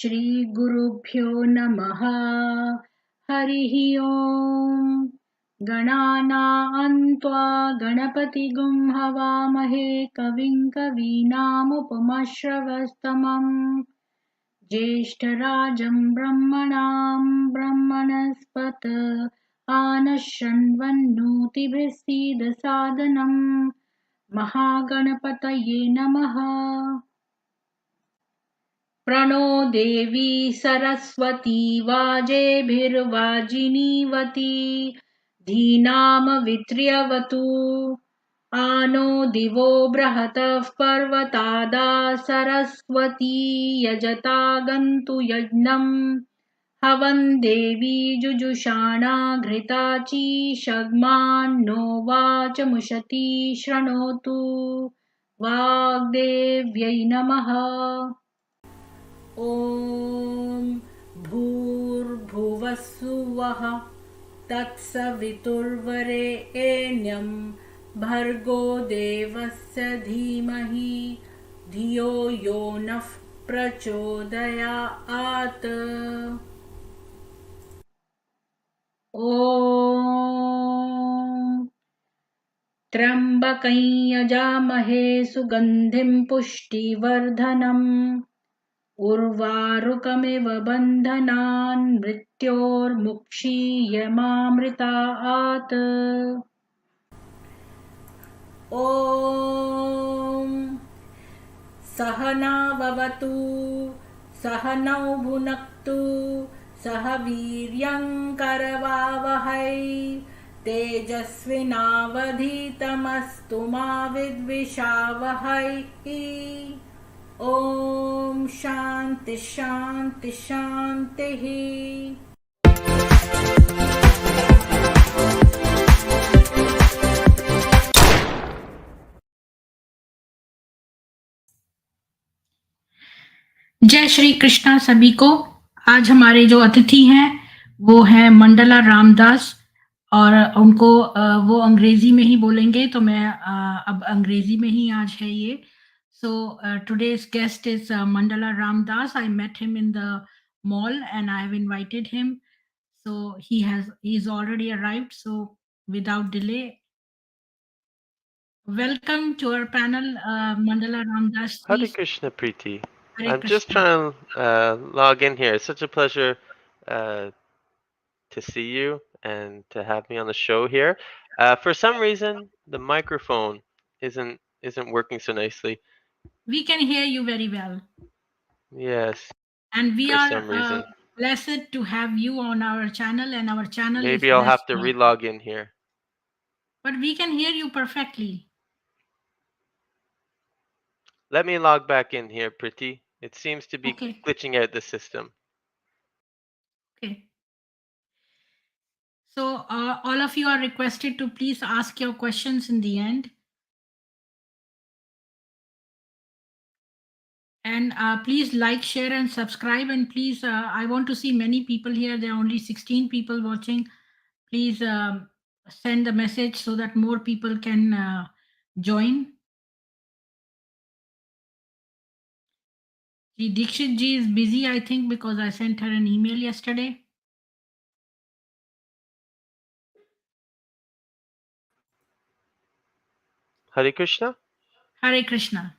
Shri Gurubhyo Namaha. Harihi Om. Gananantva Ganapati Gum Havamahe Kavim Kavinamupamashravastamam Jeshtarajam Brahmanam Brahmanaspata Anashanvannotibhisida Sadanam Mahaganapataye Namaha. Prano Devi Saraswati Vajeebhirvajinivati Dhinam Vitriyavatu Ano Divo Brahatah Parvatada Saraswati Yajata Gantu Yajnam Havan Devi Jujushana Ghritachi Shagman No Vachamushati Shranotu Vagdevyai Namaha. Om Bhurbhuvassuvaha Tatsaviturvarenyam Bhargo Devasya Dhimahi Dhiyo Yo Nah Prachodayat. Om Trambakam Yajamahe Sugandhim Pushtivardhanam Urvarukamiv bandhanan mrityurmukshiyamamritaat. Om Sahana Vavatu Sahanau Bhunaktu Sahaviryam Karavavahai Tejasvinavadhitamastu ma vidvishavahai. Om Shanti Shanti Shanti. जय श्री कृष्णा सभी को। आज हमारे जो अतिथि हैं वो है मंडला रामदास और उनको वो अंग्रेजी में ही बोलेंगे, तो मैं अब अंग्रेजी में ही आज है ये. So today's guest is Mandala Ramdas. I met him in the mall and I have invited him. So he's already arrived. So without delay, welcome to our panel, Mandala Ramdas. Hare Krishna, Preeti. Hare I'm Krishna. just trying to log in here. It's such a pleasure to see you and to have me on the show here. For some reason, the microphone isn't working so nicely. We can hear you very well. Yes. And we for are some reason. blessed to have you on our channel, and our channel Maybe is I'll have blessed to also. relog in here. But we can hear you perfectly. Let me log back in here, Preeti. It seems to be Okay. glitching out the system. Okay. So all of you are requested to please ask your questions in the end. And please like, share, and subscribe. And please, I want to see many people here. There are only 16 people watching. Please send a message so that more people can join. Dikshit ji is busy, I think, because I sent her an email yesterday. Hare Krishna? Hare Krishna.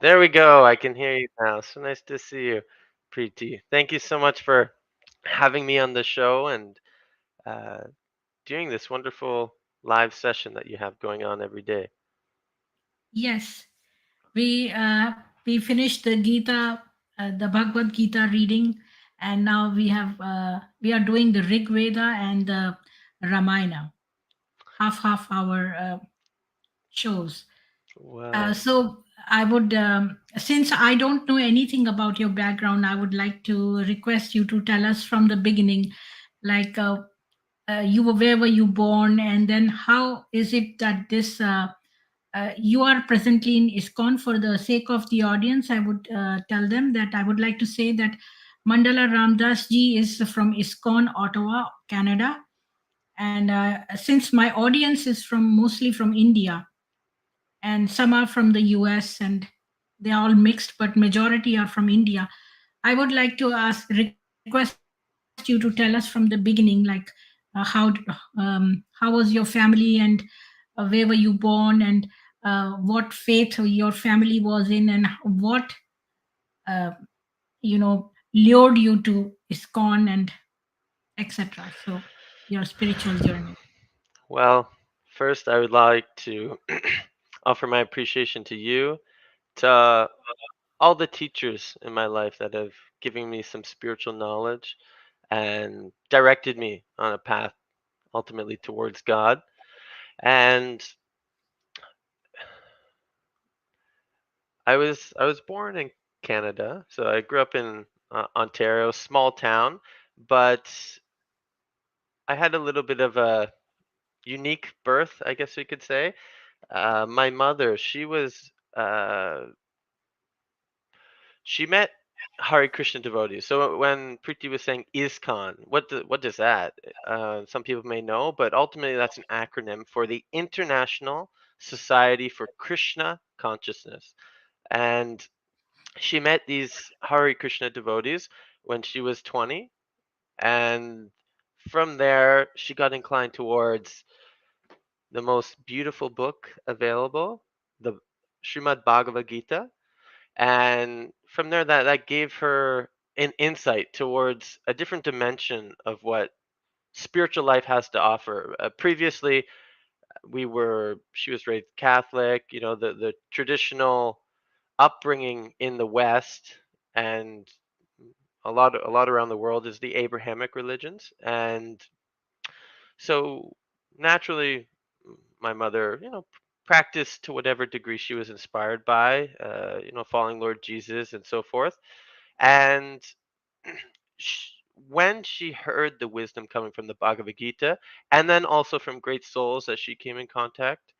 There we go. I can hear you now. So nice to see you, Preeti. Thank you so much for having me on the show and doing this wonderful live session that you have going on every day. Yes, we finished the Geeta, the Bhagwad Gita reading, and now we are doing the Rig Veda and the Ramayana, half hour shows. Wow. So I would, since I don't know anything about your background, I would like to request you to tell us from the beginning, like where were you born, and then how is it that this you are presently in ISKCON. For the sake of the audience, I would tell them that I would like to say that Mandala Ramdas ji is from ISKCON, Ottawa, Canada. And since my audience is mostly from India, and some are from the US, and they're all mixed, but majority are from India, I would like to request you to tell us from the beginning, like how was your family, and where were you born, and what faith your family was in, and what uh, lured you to ISKCON and etc. So your spiritual journey. Well, first, I would like to offer my appreciation to you, to all the teachers in my life that have given me some spiritual knowledge and directed me on a path ultimately towards God. And I was born in Canada, so I grew up in Ontario, small town, but I had a little bit of a unique birth, I guess we could say. My mother, she met Hare Krishna devotees. So when Preeti was saying ISKCON, what does that? Some people may know, but ultimately that's an acronym for the International Society for Krishna Consciousness. And she met these Hare Krishna devotees when she was 20, and from there she got inclined towards the most beautiful book available, the Srimad Bhagavad Gita. And from there, that gave her an insight towards a different dimension of what spiritual life has to offer. Previously, she was raised Catholic, the traditional upbringing in the West, and a lot around the world is the Abrahamic religions. And so naturally, my mother, practiced to whatever degree she was inspired by, following Lord Jesus and so forth. And sh when she heard the wisdom coming from the Bhagavad Gita, and then also from great souls that she came in contact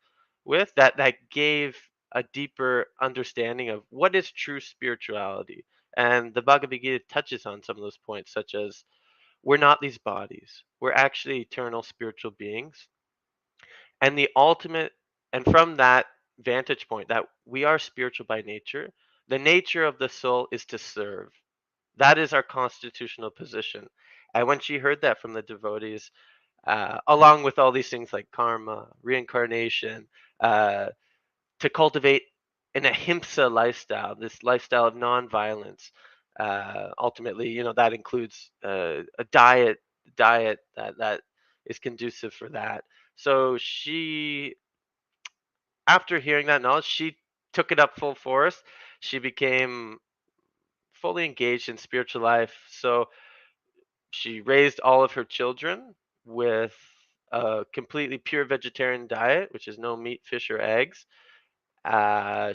with, that gave a deeper understanding of what is true spirituality. And the Bhagavad Gita touches on some of those points, such as we're not these bodies. We're actually eternal spiritual beings. And the ultimate, and from that vantage point, that we are spiritual by nature, the nature of the soul is to serve. That is our constitutional position. And when she heard that from the devotees, along with all these things like karma, reincarnation, uh, to cultivate an ahimsa lifestyle, this lifestyle of nonviolence. Ultimately, that includes a diet that is conducive for that. So after hearing that knowledge, she took it up full force. She became fully engaged in spiritual life. So she raised all of her children with a completely pure vegetarian diet, which is no meat, fish, or eggs.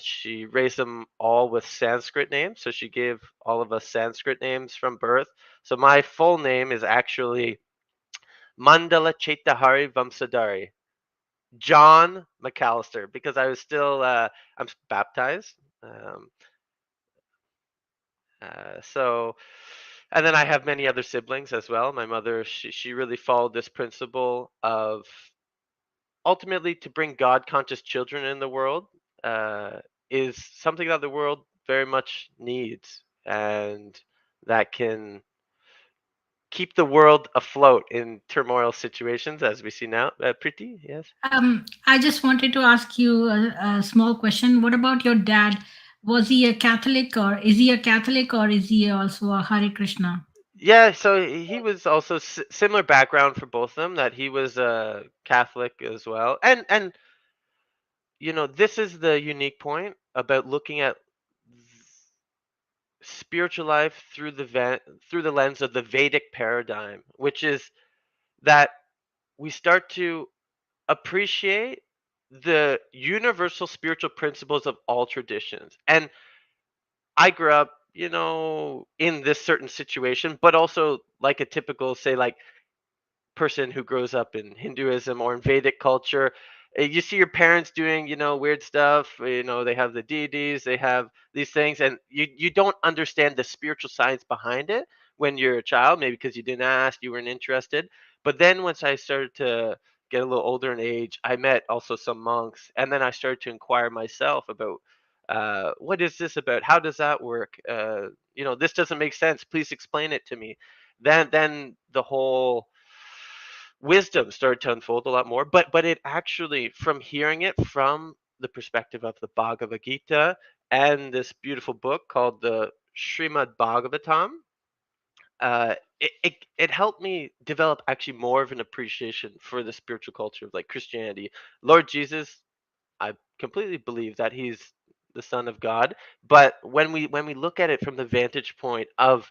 She raised them all with Sanskrit names, so she gave all of us Sanskrit names from birth. So my full name is actually Mandala Chetahari Vamsadari, John McAllister, because I was still I'm baptized. Um, so, and then I have many other siblings as well. My mother, she really followed this principle of ultimately to bring God conscious children in the world uh, is something that the world very much needs, and that can keep the world afloat in turmoil situations as we see now. Pretty, yes. I just wanted to ask you a small question. What about your dad? Was he a Catholic, or is he a Catholic, or is he also a Hare Krishna? Yeah, so he was also similar background for both of them. That he was a Catholic as well, and this is the unique point about looking at spiritual life through the lens of the Vedic paradigm, which is that we start to appreciate the universal spiritual principles of all traditions. And I grew up, in this certain situation, but also like a typical, say, like person who grows up in Hinduism or in Vedic culture, you see your parents doing, weird stuff. They have the deities, they have these things, and you don't understand the spiritual science behind it when you're a child, maybe because you didn't ask, you weren't interested. But then once I started to get a little older in age, I met also some monks, and then I started to inquire myself about What is this about? How does that work? This doesn't make sense. Please explain it to me. Then the whole wisdom started to unfold a lot more. But it actually, from hearing it from the perspective of the Bhagavad Gita and this beautiful book called the Srimad Bhagavatam, it helped me develop actually more of an appreciation for the spiritual culture of like Christianity. Lord Jesus, I completely believe that he's the Son of God. But when we look at it from the vantage point of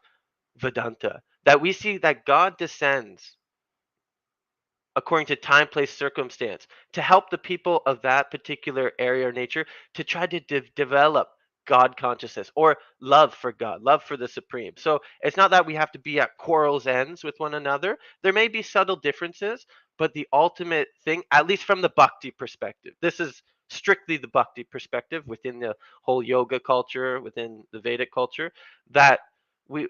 Vedanta, that we see that God descends according to time, place, circumstance, to help the people of that particular area or nature to try to develop God consciousness or love for God, love for the supreme. So it's not that we have to be at quarrels ends with one another. There may be subtle differences, but the ultimate thing, at least from the bhakti perspective, this is strictly the bhakti perspective within the whole yoga culture, within the Vedic culture, that we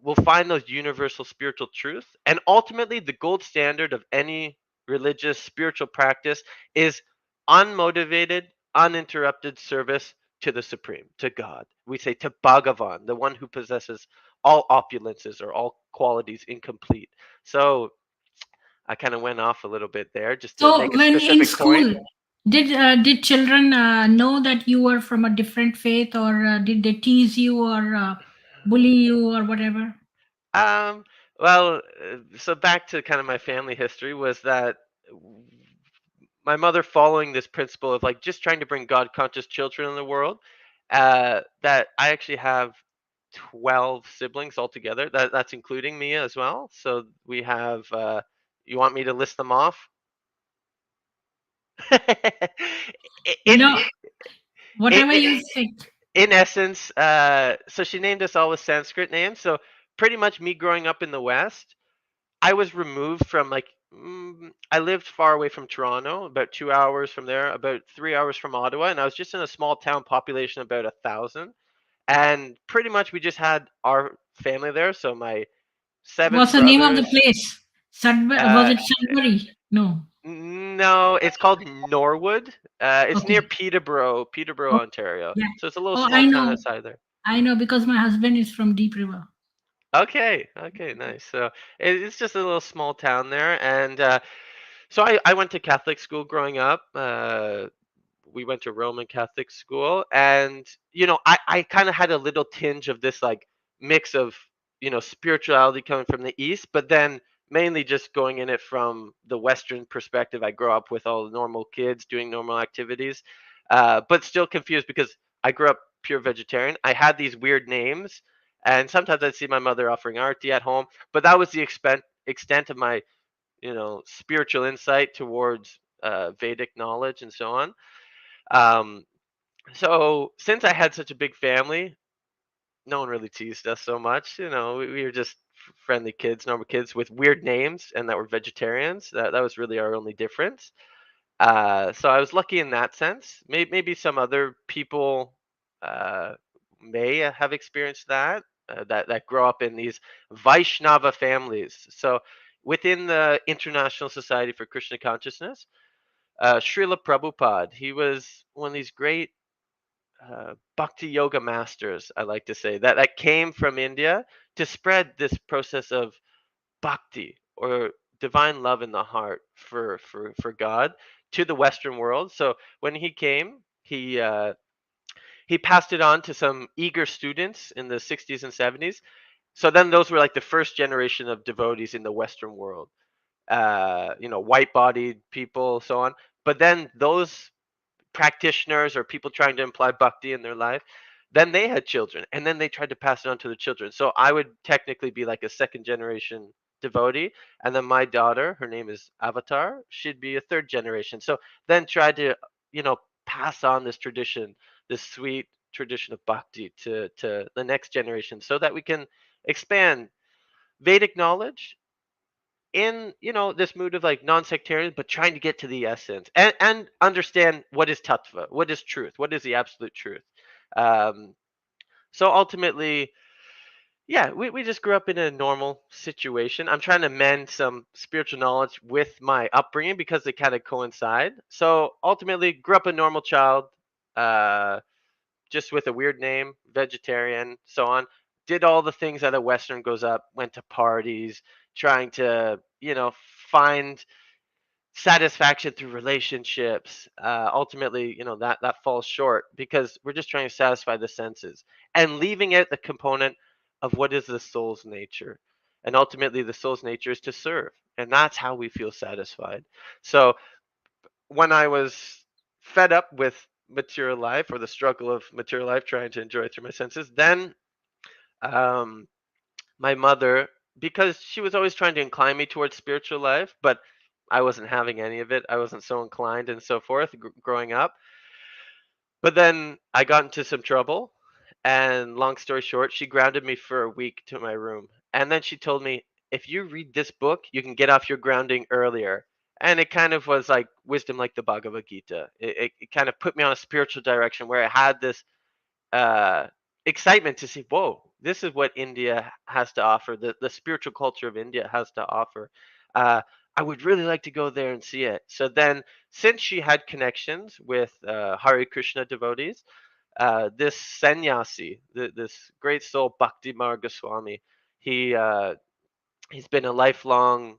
will find those universal spiritual truths. And ultimately, the gold standard of any religious spiritual practice is unmotivated, uninterrupted service to the Supreme, to God. We say to Bhagavan, the one who possesses all opulences or all qualities incomplete. So I kind of went off a little bit there just to So make a when in specific point. school, did children know that you were from a different faith, or did they tease you or bully you or whatever? Um, well, so back to kind of my family history was that my mother following this principle of like just trying to bring God conscious children in the world. That I actually have 12 siblings altogether. That's including me as well. So we have. You want me to list them off? in No, in whatever you think. in essence, so she named us all with Sanskrit names. So pretty much me growing up in the West, I was removed from like I lived far away from Toronto, about 2 hours from there, about 3 hours from Ottawa, and I was just in a small town population of about 1,000. And pretty much we just had our family there. So my seven What's the name of the brothers. place? Was Uh, it Sudbury? No. no, it's called Norwood. It's near Okay. Peterborough, Oh, Ontario. yeah. So it's a little Oh, small I town know. outside there. I know because my husband is from Deep River. Okay, okay, nice. So it's just a little small town there, and so I went to Catholic school growing up. We went to Roman Catholic school, and I kind of had a little tinge of this like mix of spirituality coming from the East, but then mainly just going in it from the Western perspective. I grew up with all the normal kids doing normal activities, but still confused because I grew up pure vegetarian. I had these weird names, and sometimes I'd see my mother offering arti at home, but that was the extent of my spiritual insight towards Vedic knowledge and so on. Um, so since I had such a big family, no one really teased us so much. We were just friendly kids, normal kids with weird names, and that were vegetarians. That was really our only difference. So I was lucky in that sense. Maybe some other people uh, may have experienced that. That grow up in these Vaishnava families. So within the International Society for Krishna Consciousness, Srila Prabhupada, he was one of these great bhakti yoga masters, I like to say, that came from India to spread this process of bhakti or divine love in the heart for God to the Western world. So when he came, he passed it on to some eager students in the 60s and 70s. So then those were like the first generation of devotees in the Western world. White-bodied people, so on. But then those practitioners or people trying to imply bhakti in their life, then they had children, and then they tried to pass it on to the children. So I would technically be like a second generation devotee, and then my daughter, her name is Avatar, she'd be a third generation. So then tried to you know pass on this tradition, this sweet tradition of bhakti to the next generation, so that we can expand Vedic knowledge in this mood of like non-sectarian, but trying to get to the essence and understand what is tattva, what is truth, what is the absolute truth. um so ultimately, yeah, we just grew up in a normal situation. I'm trying to mend some spiritual knowledge with my upbringing because they kind of coincide. So ultimately grew up a normal child, uh just with a weird name, vegetarian, so on. Did all the things that a Western goes up, went to parties, trying to, find satisfaction through relationships. Ultimately, that falls short because we're just trying to satisfy the senses and leaving it the component of what is the soul's nature. And ultimately, the soul's nature is to serve, and that's how we feel satisfied. So when I was fed up with material life or the struggle of material life, trying to enjoy it through my senses, then um, my mother, because she was always trying to incline me towards spiritual life, but I wasn't having any of it. I wasn't so inclined and so forth growing up. But then I got into some trouble, and long story short, she grounded me for a week to my room. And then she told me, if you read this book, you can get off your grounding earlier. And it kind of was like wisdom like the Bhagavad Gita. It kind of put me on a spiritual direction where I had this uh, excitement to see, whoa, this is what India has to offer. The spiritual culture of India has to offer. Uh, I would really like to go there and see it. So then, since she had connections with Hare Krishna devotees, this sannyasi, this great soul Bhakti Marga Swami, he he's been a lifelong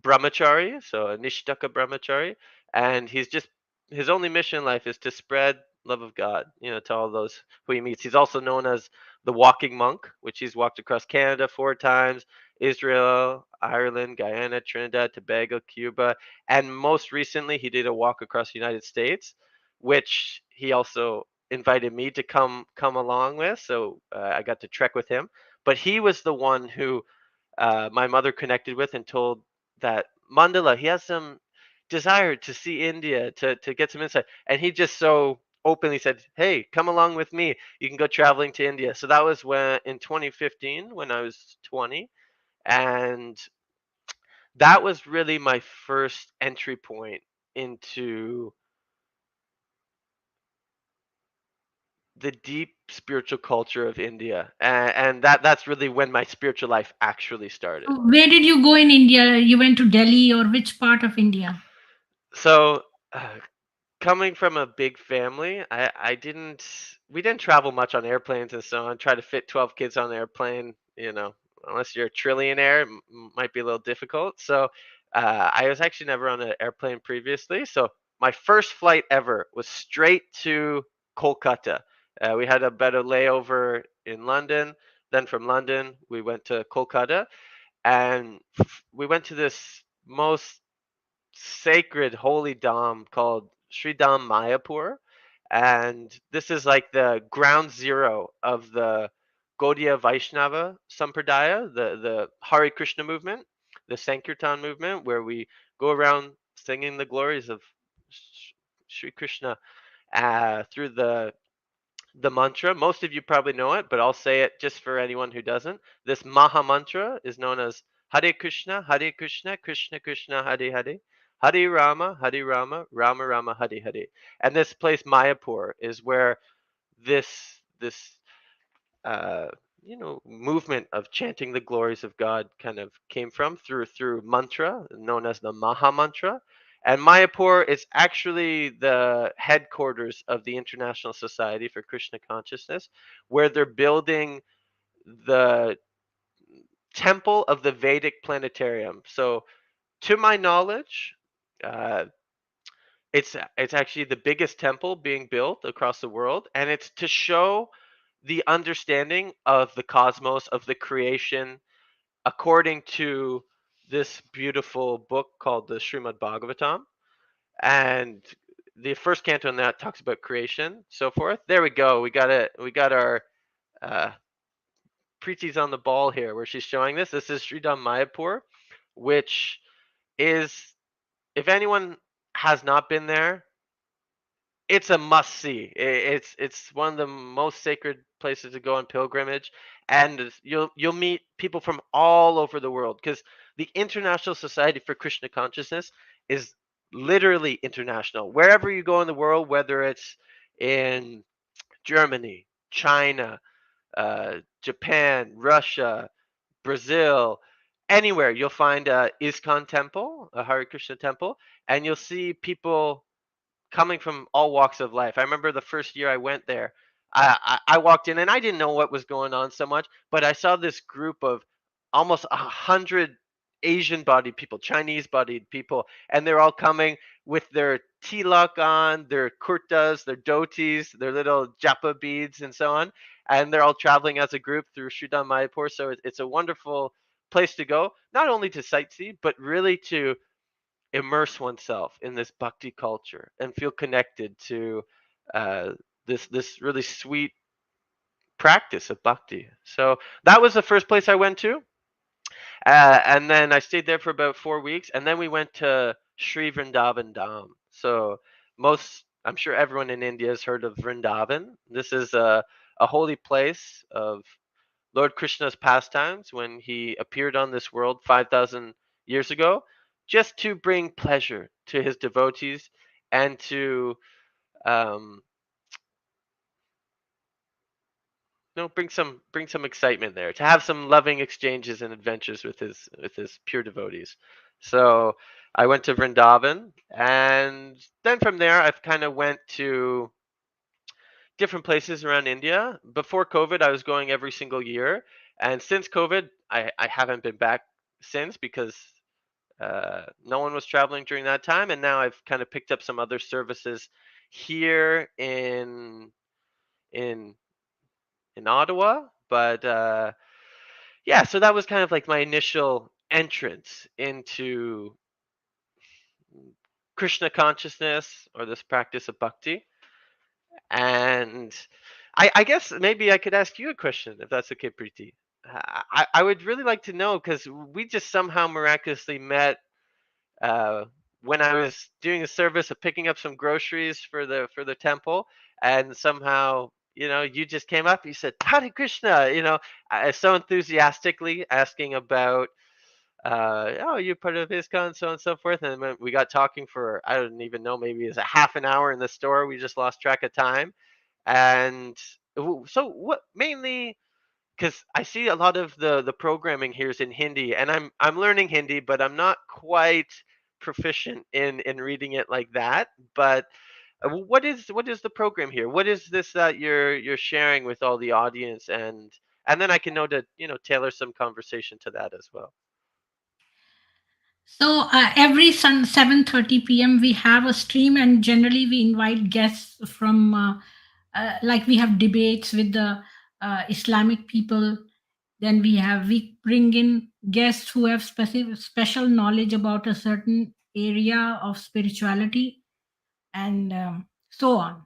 brahmachari, so a nishtaka brahmachari, and he's just his only mission in life is to spread love of God, to all those who he meets. He's also known as the walking monk, which he's walked across Canada 4 times, Israel, Ireland, Guyana, Trinidad, Tobago, Cuba, and most recently he did a walk across the United States, which he also invited me to come along with. So I got to trek with him, but he was the one who my mother connected with and told that Mandala, he has some desire to see India, to get some insight. And he just so openly said, hey, come along with me. You can go traveling to India. So that was when in 2015 when I was 20. And that was really my first entry point into the deep spiritual culture of India. And that's really when my spiritual life actually started. So where did you go in India? You went to Delhi or which part of India? So, uh, coming from a big family, I didn't we didn't travel much on airplanes and so on. Try to fit 12 kids on an airplane, unless you're a trillionaire, might be a little difficult. So I was actually never on an airplane previously. So my first flight ever was straight to Kolkata. We had about a layover in London. Then from London, we went to Kolkata, and we went to this most sacred holy dham called Sri Dham Mayapur. And this is like the ground zero of the Gaudiya Vaishnava Sampradaya, the Hare Krishna movement, the Sankirtan movement, where we go around singing the glories of Sri Krishna through the mantra. Most of you probably know it, but I'll say it just for anyone who doesn't. This Maha mantra is known as Hare Krishna, Krishna Krishna, Hare Hare. Hare Rama, Rama Rama, Hare Hare. And this place, Mayapur, is where this uh, movement of chanting the glories of God kind of came from through mantra known as the Maha Mantra. And Mayapur is actually the headquarters of the International Society for Krishna Consciousness, where they're building the temple of the Vedic planetarium. So, to my knowledge, uh, it's actually the biggest temple being built across the world, and it's to show the understanding of the cosmos, of the creation, according to this beautiful book called the Srimad Bhagavatam. And the first canto in that talks about creation, so forth. There we go. We got it. We got our uh, Preeti's on the ball here, where she's showing this. This is Sridham Mayapur, which is, if anyone has not been there, it's a must see. It's one of the most sacred places to go on pilgrimage, and you'll meet people from all over the world because the International Society for Krishna Consciousness is literally international. Wherever you go in the world, whether it's in Germany, China, Japan, Russia, Brazil, anywhere, you'll find a ISKCON temple, a Hare Krishna temple, and you'll see people coming from all walks of life. I remember the first year I went there, I walked in and I didn't know what was going on so much, but I saw this group of almost 100 Asian bodied people, Chinese bodied people, and they're all coming with their tilak on, their kurtas, their dhotis, their little japa beads, and so on. And they're all traveling as a group through Shudan Mayapur. So it's a wonderful place to go, not only to sightsee, but really to immerse oneself in this bhakti culture and feel connected to uh, this really sweet practice of bhakti. So that was the first place I went to, and then I stayed there for about 4 weeks, and then we went to Sri Vrindavan Dham. So I'm sure everyone in India has heard of Vrindavan. This is a holy place of Lord Krishna's pastimes when he appeared on this world 5,000 years ago, just to bring pleasure to his devotees and to um, bring some excitement there, to have some loving exchanges and adventures with his pure devotees. So I went to Vrindavan, and then from there I've kind of went to different places around India. Before COVID, I was going every single year, and since COVID, I haven't been back since because no one was traveling during that time, and now I've kind of picked up some other services here in in Ottawa. But yeah, so that was kind of like my initial entrance into Krishna consciousness or this practice of bhakti. And I guess maybe I could ask you a question if that's okay, Preeti. I would really like to know because we just somehow miraculously met uh, when I was doing a service of picking up some groceries for the temple, and somehow you just came up. You said Hare Krishna, so enthusiastically asking about oh, you're part of ISKCON, so on and so forth. And then we got talking for, I don't even know, maybe it was a half an hour in the store. We just lost track of time. And so what mainly, because I see a lot of the programming here is in Hindi, and I'm learning Hindi, but I'm not quite proficient in reading it like that. But what is the program here? What is this that you're sharing with all the audience, and then I can know to tailor some conversation to that as well. So every 7:30 p.m. we have a stream, and generally we invite guests from, like we have debates with the Islamic people. Then we bring in guests who have special knowledge about a certain area of spirituality, and so on.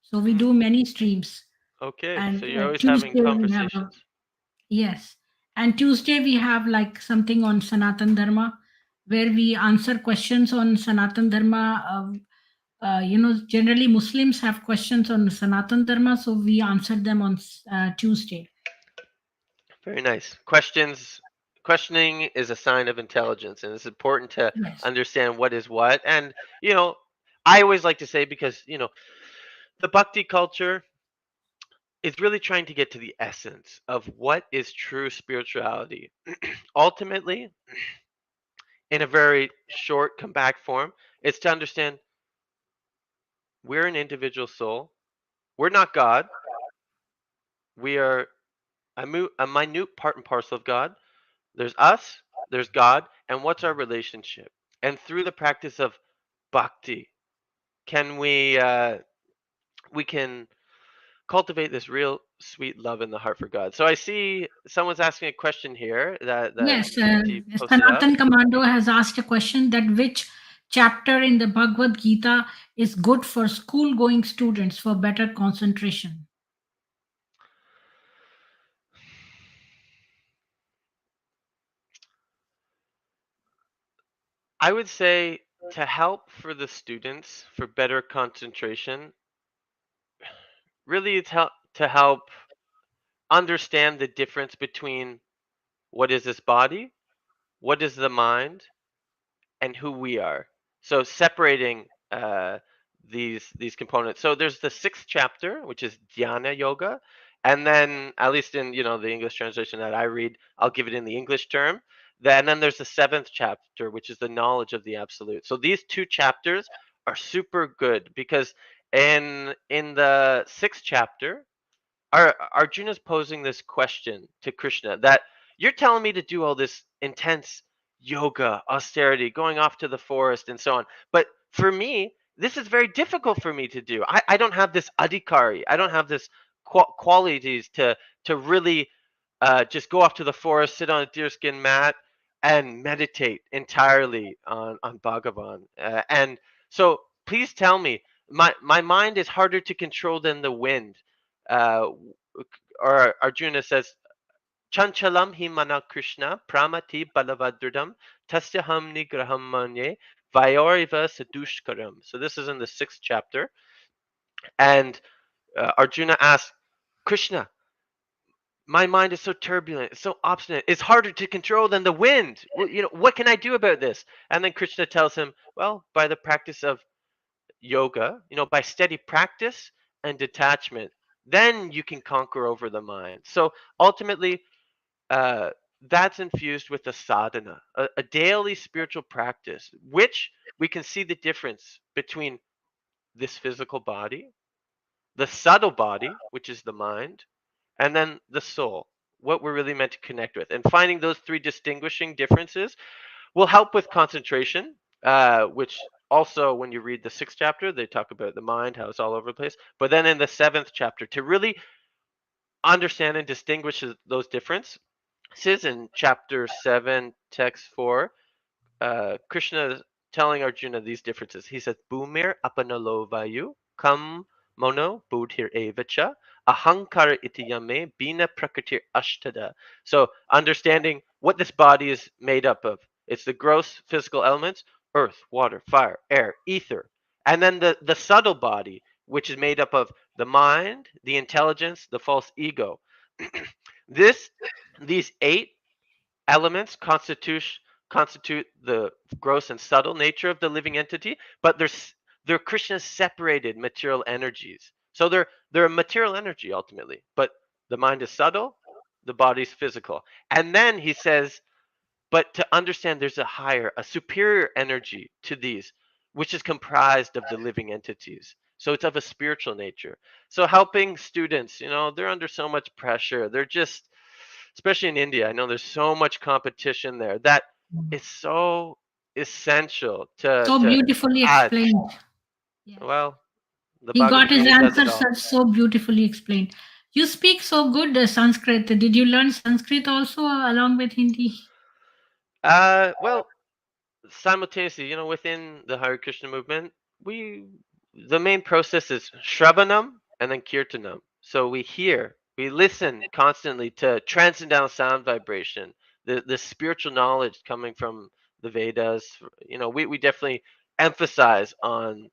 So we Hmm. do many streams, Okay, and so you're always having Tuesday we have a, conversations. yes, and Tuesday we have like something on Sanatan Dharma, where we answer questions on Sanatan Dharma. Generally Muslims have questions on Sanatan Dharma, so we answer them on Tuesday. Very nice. Questioning is a sign of intelligence, and it's important to Yes. understand what is what. And you know, I always like to say because the bhakti culture is really trying to get to the essence of what is true spirituality. Ultimately, in a very short, compact form, it's to understand we're an individual soul. We're not God. We are a minute part and parcel of God. There's us, there's God, and what's our relationship? And through the practice of bhakti, can we can cultivate this real sweet love in the heart for God. So I see someone's asking a question here that Yes, Preeti posted up. Sanatan Commando has asked a question that which chapter in the Bhagwad Gita is good for school going students for better concentration. I would say to help for the students for better concentration, really it's to help understand the difference between what is this body, what is the mind, and who we are. So separating these components. So there's the sixth chapter, which is Dhyana Yoga, and then at least in the English translation that I read, I'll give it in the English term. Then there's the seventh chapter, which is the knowledge of the absolute. So these two chapters are super good because in the sixth chapter. Arjuna's posing this question to Krishna that you're telling me to do all this intense yoga, austerity, going off to the forest and so on. But for me, this is very difficult for me to do. I don't have this adhikari. I don't have this qualities to really just go off to the forest, sit on a deerskin mat, and meditate entirely on Bhagavan. And so, please tell me, my mind is harder to control than the wind. Uh, or Arjuna says, Chanchalam hi mana Krishna pramati balavadradam tasyaham nigraham manye vayoriva sadushkaram. So this is in the 6th chapter. And Arjuna asks, Krishna, my mind is so turbulent, it's so obstinate, it's harder to control than the wind. What can I do about this? And then Krishna tells him, well, by the practice of yoga, by steady practice and detachment, then you can conquer over the mind. So ultimately, uh, that's infused with a sadhana, a daily spiritual practice, which we can see the difference between this physical body, the subtle body, which is the mind, and then the soul, what we're really meant to connect with. And finding those three distinguishing differences will help with concentration, which also, when you read the 6th chapter, they talk about the mind, how it's all over the place. But then in the 7th chapter, to really understand and distinguish those differences, in chapter 7, text 4, Krishna is telling Arjuna these differences. He says, Bhumir apanalovayu kam mono buddhir evacha ahankara iti yame bina prakritir ashtada. So understanding what this body is made up of. It's the gross physical elements, earth, water, fire, air, ether. And then the subtle body, which is made up of the mind, the intelligence, the false ego. this These 8 elements constitute the gross and subtle nature of the living entity, but they're Krishna's separated material energies. So they're a material energy ultimately, but the mind is subtle, the body's physical. And then he says, but to understand there's a superior energy to these, which is comprised of the living entities. So it's of a spiritual nature. So helping students, they're under so much pressure. They're just, especially in India, I know there's so much competition there that it's so essential to So to beautifully add. explained. Yes. Well, the He got Bhagavad his Gita does it answer all. so beautifully explained. You speak so good Sanskrit. Did you learn Sanskrit also along with Hindi? Well, simultaneously, within the Hare Krishna movement, we the main process is Shravanam and then Kirtanam. So we listen constantly to transcendental sound vibration, the spiritual knowledge coming from the Vedas. We definitely emphasize on,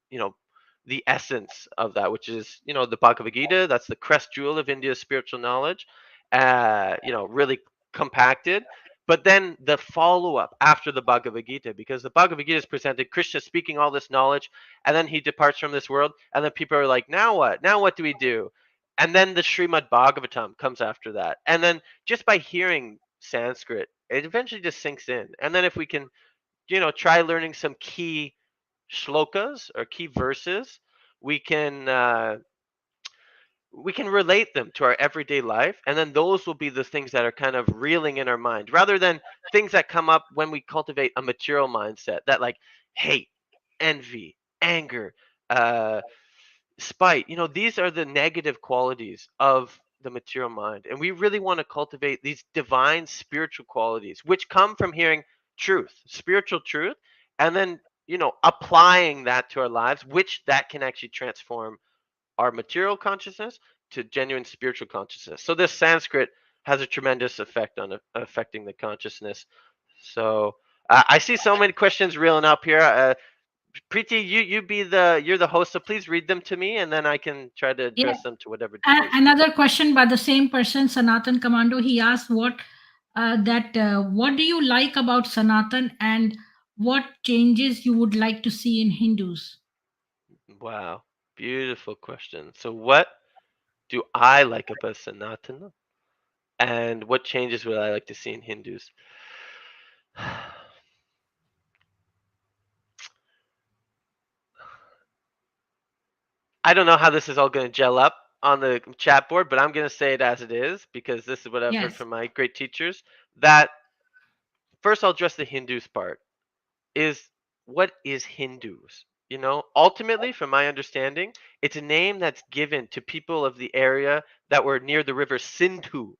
the essence of that, which is, the Bhagavad Gita. That's the crest jewel of India's spiritual knowledge. Really compacted, but then the follow up after the Bhagavad Gita, because the Bhagavad Gita is presented, Krishna speaking all this knowledge, and then he departs from this world, and then people are like, now what? Now what do we do? And then the Srimad Bhagavatam comes after that. And then just by hearing Sanskrit, it eventually just sinks in. And then if we can, try learning some key shlokas or key verses, we can relate them to our everyday life, and then those will be the things that are kind of reeling in our mind, rather than things that come up when we cultivate a material mindset, that like hate, envy, anger, uh spite. These are the negative qualities of the material mind, and we really want to cultivate these divine spiritual qualities, which come from hearing truth, spiritual truth, and then, applying that to our lives, which that can actually transform our material consciousness to genuine spiritual consciousness. So this Sanskrit has a tremendous effect on affecting the consciousness. So I see so many questions reeling up here. Preeti, you're the host, so please read them to me, and then I can try to Yeah. address them to whatever degree. Another question by the same person, Sanatan Commando. He asked what do you like about Sanatan and what changes you would like to see in Hindus? Wow, beautiful question. So what do I like about Sanatana, and what changes would I like to see in Hindus? I don't know how this is all going to gel up, on the chat board, but I'm going to say it as it is because this is what I've heard Yes. from my great teachers. That first, I'll address the Hindus part. Is what is Hindus? Ultimately, from my understanding, it's a name that's given to people of the area that were near the river Sindhu,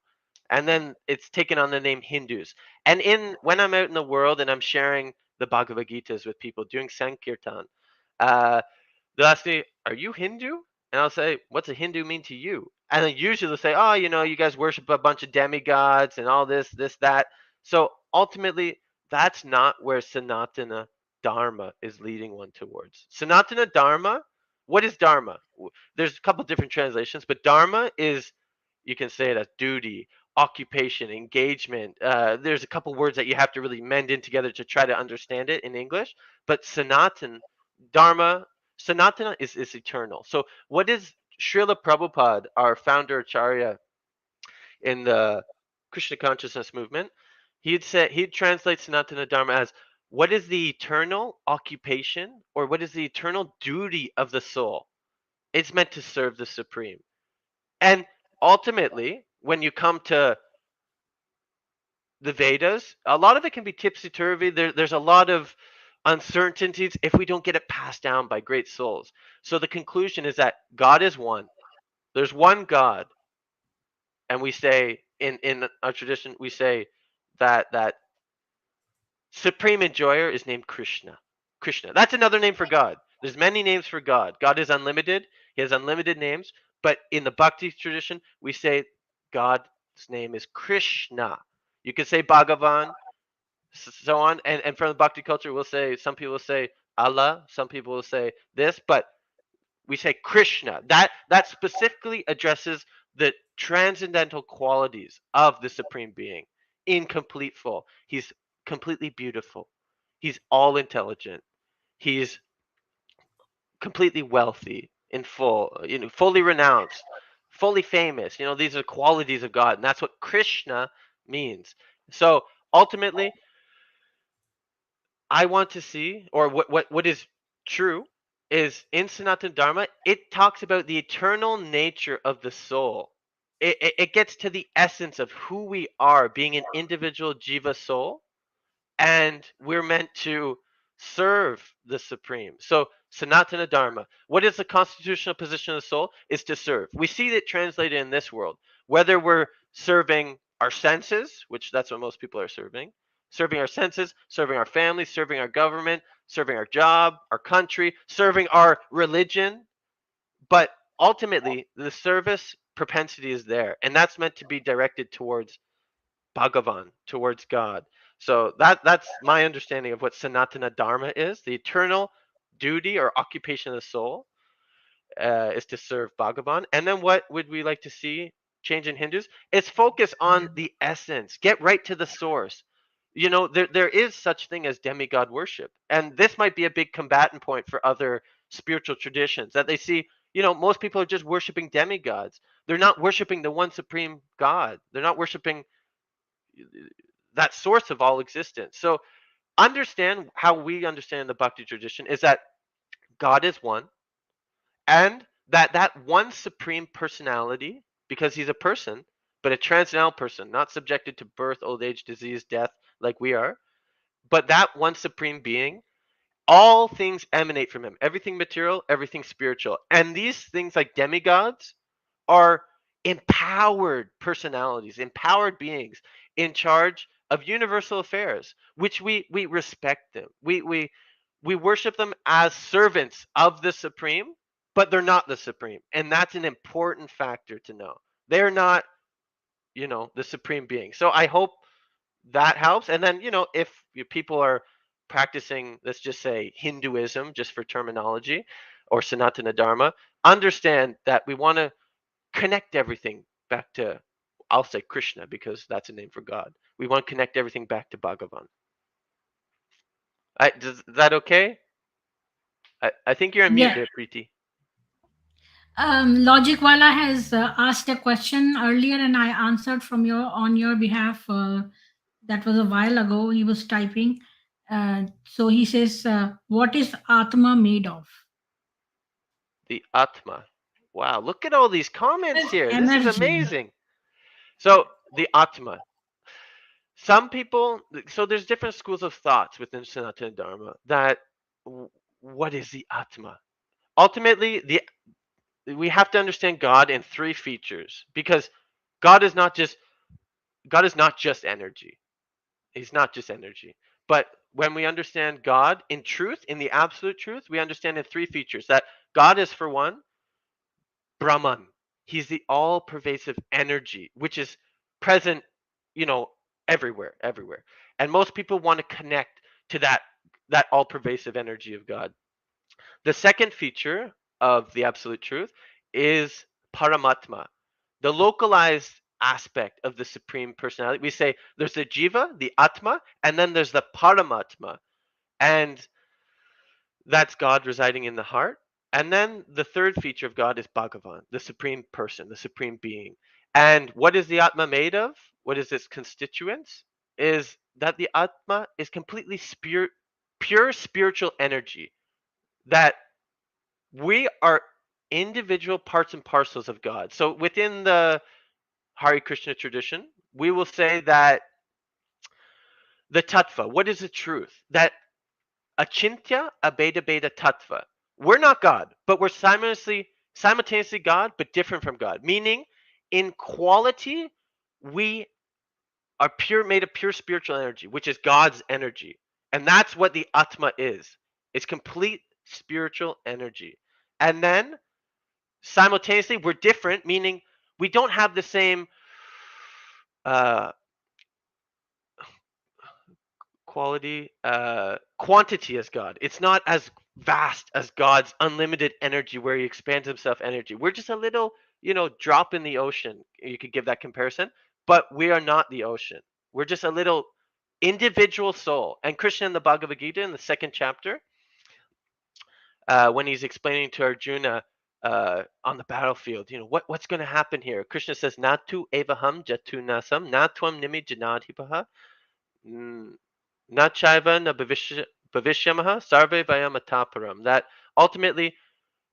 and then it's taken on the name Hindus. And when I'm out in the world and I'm sharing the Bhagavad Gitas with people doing Sankirtan, uh, they'll ask me, "Are you Hindu?" And I'll say, "What's a Hindu mean to you?" And then usually they'll say, "Oh, you guys worship a bunch of demigods and all this, that." So ultimately, that's not where Sanatana Dharma is leading one towards. Sanatana Dharma, what is Dharma? There's a couple different translations, but Dharma is, you can say it as duty, occupation, engagement. There's a couple words that you have to really mend in together to try to understand it in English. But Dharma, Sanatana is eternal. So what is Srila Prabhupada, our founder Acharya in the Krishna consciousness movement, he'd translate Sanatana Dharma as what is the eternal occupation or what is the eternal duty of the soul? It's meant to serve the supreme. And ultimately, when you come to the Vedas, a lot of it can be tipsy turvy. There's a lot of uncertainties if we don't get it passed down by great souls. So the conclusion is that God is one. There's one God, and we say in our tradition we say that supreme enjoyer is named Krishna. Krishna. That's another name for God. There's many names for God. God is unlimited. He has unlimited names. But in the Bhakti tradition, we say God's name is Krishna. You can say Bhagavan, so on. And from the Bhakti culture, we'll say, some people will say Allah, some people will say this, but we say Krishna. That specifically addresses the transcendental qualities of the Supreme Being in complete full. He's completely beautiful. He's all intelligent. He's completely wealthy in full, fully renounced, fully famous. These are qualities of God, and that's what Krishna means. So ultimately, I want to see, or what is true, is in Sanatana Dharma, it talks about the eternal nature of the soul. It gets to the essence of who we are, being an individual jiva soul, and we're meant to serve the supreme. So Sanatana Dharma, what is the constitutional position of the soul? Is to serve. We see it translated in this world, whether we're serving our senses, which that's what most people are serving our senses, serving our families, serving our government, serving our job, our country, serving our religion. But ultimately, the service propensity is there, and that's meant to be directed towards Bhagavan, towards God. So that's my understanding of what Sanatana Dharma is. The eternal duty or occupation of the soul is to serve Bhagavan. And then what would we like to see change in Hindus? It's focus on the essence. Get right to the source. There is such thing as demigod worship. And this might be a big combatant point for other spiritual traditions that they see, most people are just worshiping demigods. They're not worshiping the one supreme God. They're not worshiping that source of all existence. So understand how we understand the Bhakti tradition is that God is one, and that one supreme personality, because he's a person, but a transcendental person, not subjected to birth, old age, disease, death, like we are, but that one supreme being, all things emanate from him. Everything material, everything spiritual. And these things like demigods are empowered personalities, empowered beings in charge of universal affairs, which we respect them. We worship them as servants of the supreme, but they're not the supreme. And that's an important factor to know. They're not, the supreme being. So I hope that helps. And then, if people are practicing, let's just say Hinduism, just for terminology, or Sanatana Dharma, understand that we want to connect everything back to, I'll say Krishna because that's a name for God. We want to connect everything back to Bhagavan. Is that okay? I think you're on mute Yeah. there, Preeti. Logic Wala has asked a question earlier, and I answered from your behalf. That was a while ago. He was typing. So he says, "What is Atma made of?" The Atma. Wow, look at all these comments There's here. This is energy. amazing. So the Atma. Some people, so there's different schools of thoughts within Sanatan Dharma that what is the Atma? Ultimately, we have to understand God in three features because God is not just God is not just energy. He's not just energy. But when we understand God in truth, in the absolute truth, we understand in three features that God is, for one, Brahman. He's the all pervasive energy, which is present, you know, everywhere, everywhere. And most people want to connect to that all pervasive energy of God. The second feature of the absolute truth is Paramatma, the localized aspect of the supreme personality. We say there's the Jiva, the Atma, and then there's the Paramatma. And that's God residing in the heart. And then the third feature of God is Bhagavan, the supreme person, the supreme being. And what is the Atma made of? What is its constituents? Is that the Atma is completely pure spiritual energy. That we are individual parts and parcels of God. So within the Hare Krishna tradition, we will say that the tattva, what is the truth? That achintya abeda beda tattva. We're not God, but we're simultaneously God, but different from God. Meaning, in quality, we are pure, made of pure spiritual energy, which is God's energy, and that's what the Atma is. It's complete spiritual energy, and then simultaneously we're different, meaning we don't have the same uh, quantity as God. It's not as vast as God's unlimited energy where he expands himself energy. We're just a little, drop in the ocean. You could give that comparison, but we are not the ocean. We're just a little individual soul. And Krishna in the Bhagavad Gita in the second chapter, when he's explaining to Arjuna on the battlefield, what's going to happen here? Krishna says, "Natu evaham jatu nasam, natwam nimi janadhipaha, nachaiva na bhavishyamaha, sarve vayamataparam." That ultimately,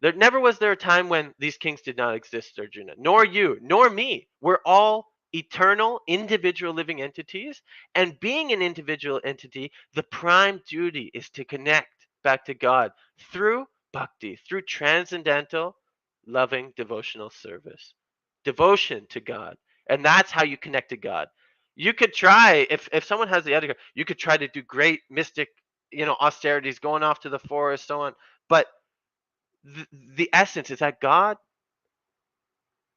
there never was there a time when these kings did not exist, Arjuna, nor you, nor me. We're all eternal, individual living entities. And being an individual entity, the prime duty is to connect back to God through bhakti, through transcendental, loving, devotional service. Devotion to God. And that's how you connect to God. You could try, if someone has the other, you could try to do great mystic, austerities, going off to the forest, so on. But the essence is that God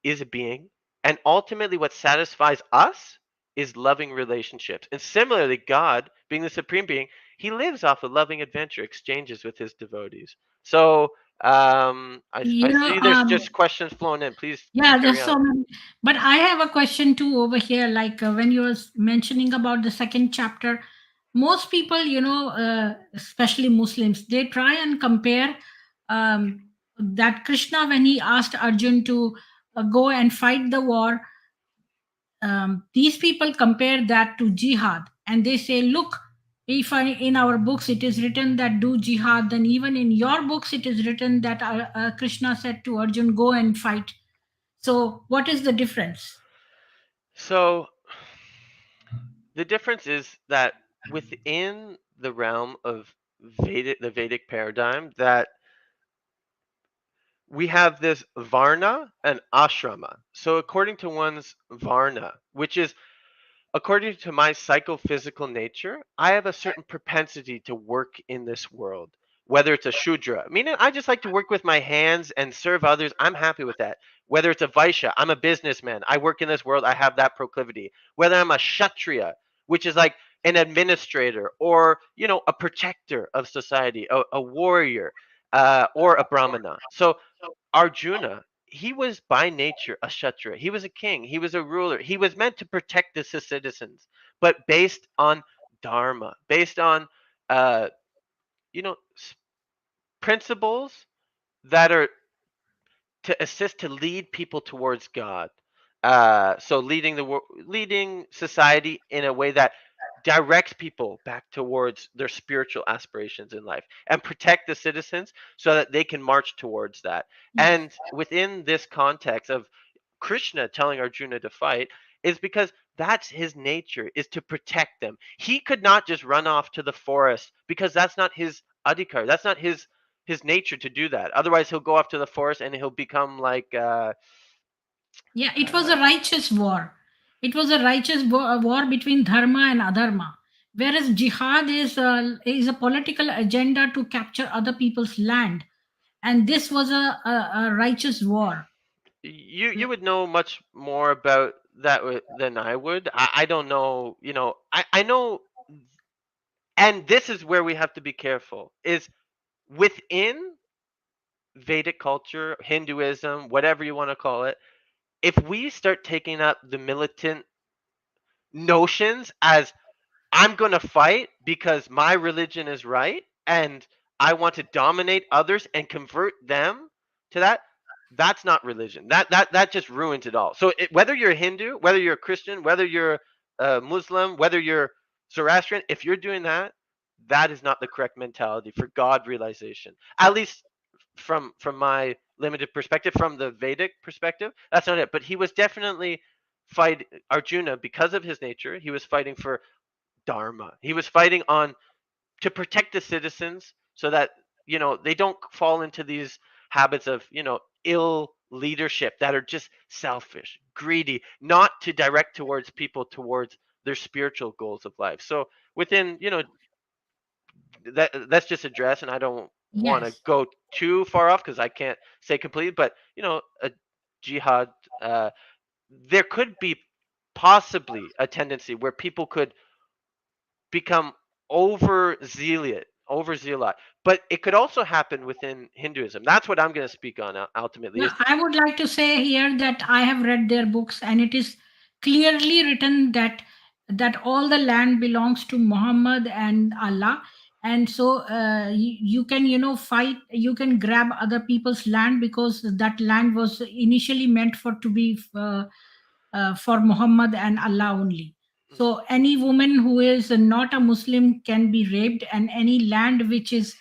is a being, and ultimately what satisfies us is loving relationships. And similarly, God, being the supreme being, he lives off of loving adventure, exchanges with his devotees. So I You know, see there's just questions flowing in. Please yeah, carry there's on. so many. But I have a question too over here. Like when you was mentioning about the second chapter, most people, especially Muslims, they try and compare that Krishna when he asked Arjun to go and fight the war. These people compare that to jihad, and they say, look, if in our books it is written that do jihad, then even in your books it is written that Krishna said to Arjun, go and fight. So what is the difference? So the difference is that within the realm of the Vedic paradigm, that we have this varna and ashrama. So according to one's varna, which is according to my psychophysical nature, I have a certain propensity to work in this world, whether it's a Shudra, meaning I just like to work with my hands and serve others. I'm happy with that. Whether it's a Vaishya, I'm a businessman. I work in this world. I have that proclivity. Whether I'm a Kshatriya, which is like an administrator or, a protector of society, a warrior, or a Brahmana. So Arjuna, he was by nature a Kshatriya. He was a king. He was a ruler. He was meant to protect his citizens, but based on dharma, based on, uh, you know, principles that are to assist to lead people towards God. So leading society in a way that direct people back towards their spiritual aspirations in life and protect the citizens so that they can march towards that. Yes. And within this context of Krishna telling Arjuna to fight is because that's his nature, is to protect them. He could not just run off to the forest because that's not his adhikar. That's not his nature to do that. Otherwise, he'll go off to the forest and he'll become like Yeah, it was uh, a righteous war. It was a righteous war between dharma and adharma. Whereas jihad is a political agenda to capture other people's land, and this was a righteous war. you would know much more about that than I would. I don't know. I know, and this is where we have to be careful. Is within Vedic culture, Hinduism, whatever you want to call it, if we start taking up the militant notions as I'm going to fight because my religion is right and I want to dominate others and convert them to that, that's not religion. That just ruins it all. So whether you're a Hindu, whether you're a Christian, whether you're a Muslim, whether you're Zoroastrian, if you're doing that, that is not the correct mentality for God realization. At least from my limited perspective, from the Vedic perspective, that's not it. But he was definitely fight Arjuna because of his nature. He was fighting for Dharma. He was fighting on to protect the citizens so that they don't fall into these habits of ill leadership that are just selfish, greedy, not to direct towards people towards their spiritual goals of life. So within that's just address, and I don't want to Yes. go too far off because I can't say completely, but a jihad, there could be possibly a tendency where people could become overzealot. But it could also happen within Hinduism. That's what I'm going to speak on ultimately. Now, Is I would like to say here that I have read their books, and it is clearly written that all the land belongs to Muhammad and Allah, and so you can fight, you can grab other people's land because that land was initially meant to be for Muhammad and Allah only. So any woman who is not a Muslim can be raped, and any land which is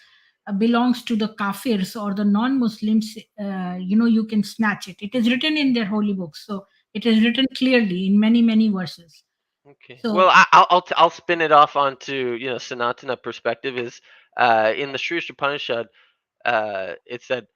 belongs to the kafirs or the non-Muslims, you can snatch it. It is written in their holy books, so it is written clearly in many many verses. okay. Well, So I'll spin it off onto Sanatana perspective. Is in the Sri Upanishad, it said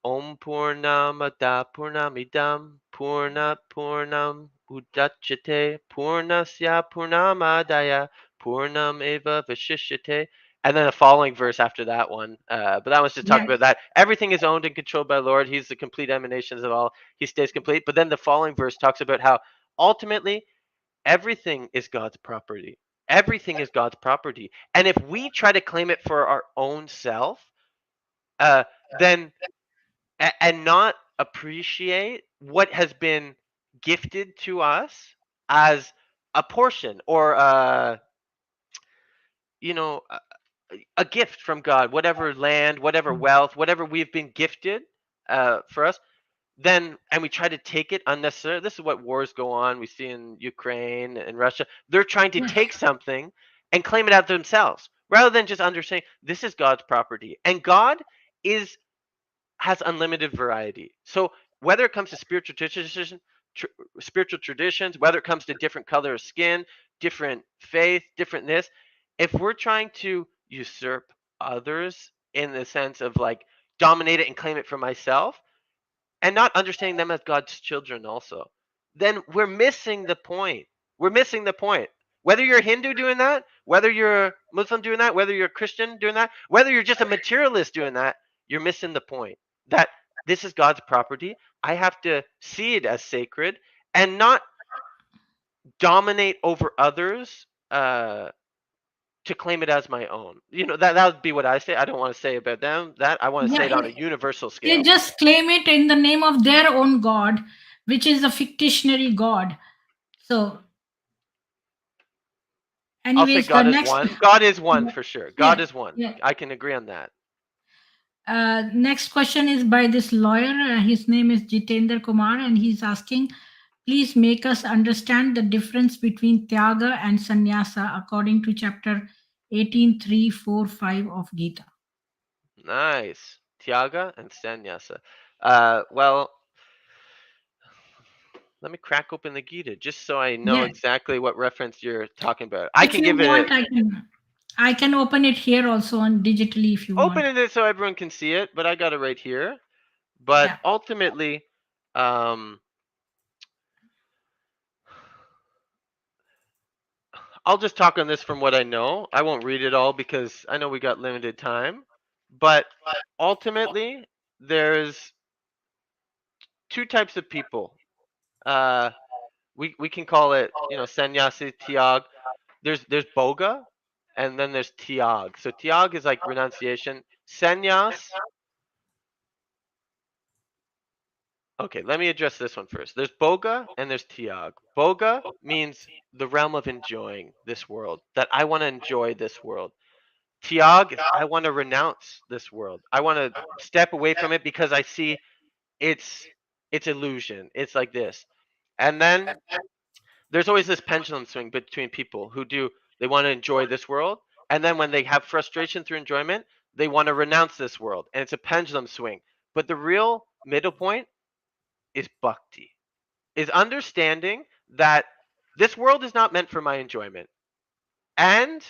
Om Purnamada Purnamidam Purna Purnam Udachyate Purnasya Purnamadaya Purnam Eva Vashishyate. And then the following verse after that one. But that one's just talking yes, about that. Everything is owned and controlled by the Lord. He's the complete emanations of all. He stays complete. But then the following verse talks about how ultimately everything is God's property. Everything is God's property. And if we try to claim it for our own self, then and not appreciate what has been gifted to us as a portion or you know a, a gift from God, whatever land, whatever wealth, whatever we've been gifted for us, then and we try to take it unnecessarily. This is what wars go on. We see in Ukraine and Russia. They're trying to yes, take something and claim it out themselves rather than just understanding this is God's property. And God is has unlimited variety. So whether it comes to tr- spiritual traditions, whether it comes to different color of skin, different faith, different this, if we're trying to usurp others in the sense of like dominate it and claim it for myself, and not understanding them as God's children also, then we're missing the point. We're missing the point. Whether you're a Hindu doing that, whether you're a Muslim doing that, whether you're a Christian doing that, whether you're just a materialist doing that, you're missing the point. That this is God's property. I have to see it as sacred and not dominate over others to claim it as my own. That would be what I say. I don't want to say about them that. I want to say yeah, it on a universal they scale. just claim it in the name of their own god, which is a fictionary god. So, I'll say anyways, the God is next, one. God is one for sure. God yeah, is one. yeah. I can agree on that. Next question is by this lawyer. His name is Jitendra Kumar, and he's asking, Please make us understand the difference between Tyaga and Sannyasa according to chapter 18.3.4.5 of Gita. Nice. Tyaga and sannyasa. Well, let me crack open the Gita just so I know Yes. exactly what reference you're talking about. I If can you give it want, I can open it here also on digitally if you want. open it so everyone can see it, but I got it right here. But Yeah. ultimately, um, I'll just talk on this from what I know. I won't read it all because I know we got limited time. But ultimately, there's two types of people. Uh, we can call it, sannyasi, tyag. There's boga, and then there's tyag. So tyag is like renunciation. Sannyas. Okay, let me address this one first. There's boga and there's tyag. Boga means the realm of enjoying this world. That I want to enjoy this world. Tiag is I want to renounce this world. I want to step away from it because I see it's it's illusion. It's like this. And then there's always this pendulum swing between people who do they want to enjoy this world, and then when they have frustration through enjoyment, they want to renounce this world. And it's a pendulum swing. But the real middle point is bhakti. Is understanding that this world is not meant for my enjoyment. And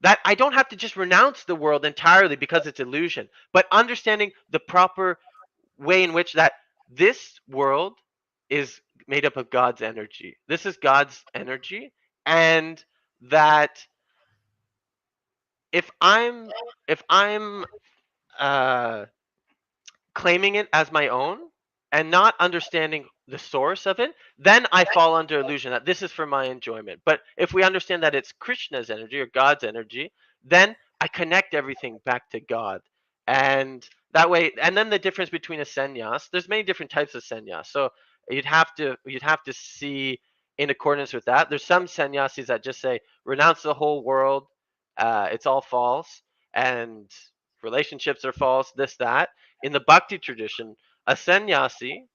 that I don't have to just renounce the world entirely because it's illusion, but understanding the proper way in which that this world is made up of God's energy. This is God's energy, and that if I'm if I'm uh, claiming it as my own and not understanding the source of it, then I fall under illusion that this is for my enjoyment. But if we understand that it's Krishna's energy or God's energy, then I connect everything back to God. And that way, and then the difference between a sannyas, there's many different types of sannyas. So you'd have to see in accordance with that. There's some sannyasis that just say renounce the whole world, it's all false, and relationships are false, this, that. In the bhakti tradition, a sannyasi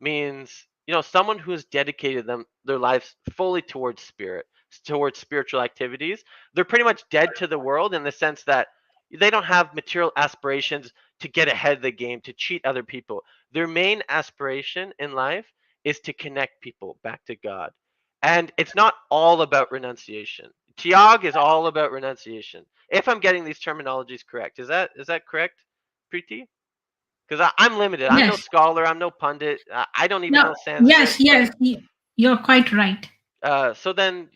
means someone who has dedicated their lives fully towards spirit, towards spiritual activities. They're pretty much dead to the world in the sense that they don't have material aspirations to get ahead of the game, to cheat other people. Their main aspiration in life is to connect people back to God. And it's not all about renunciation. Tiag is all about renunciation. If I'm getting these terminologies correct, is that correct, Preeti? Because I'm limited. I'm no Yes. scholar. I'm no pundit. I don't even No. know Sanskrit. Yes, But yes. You're quite right. so then,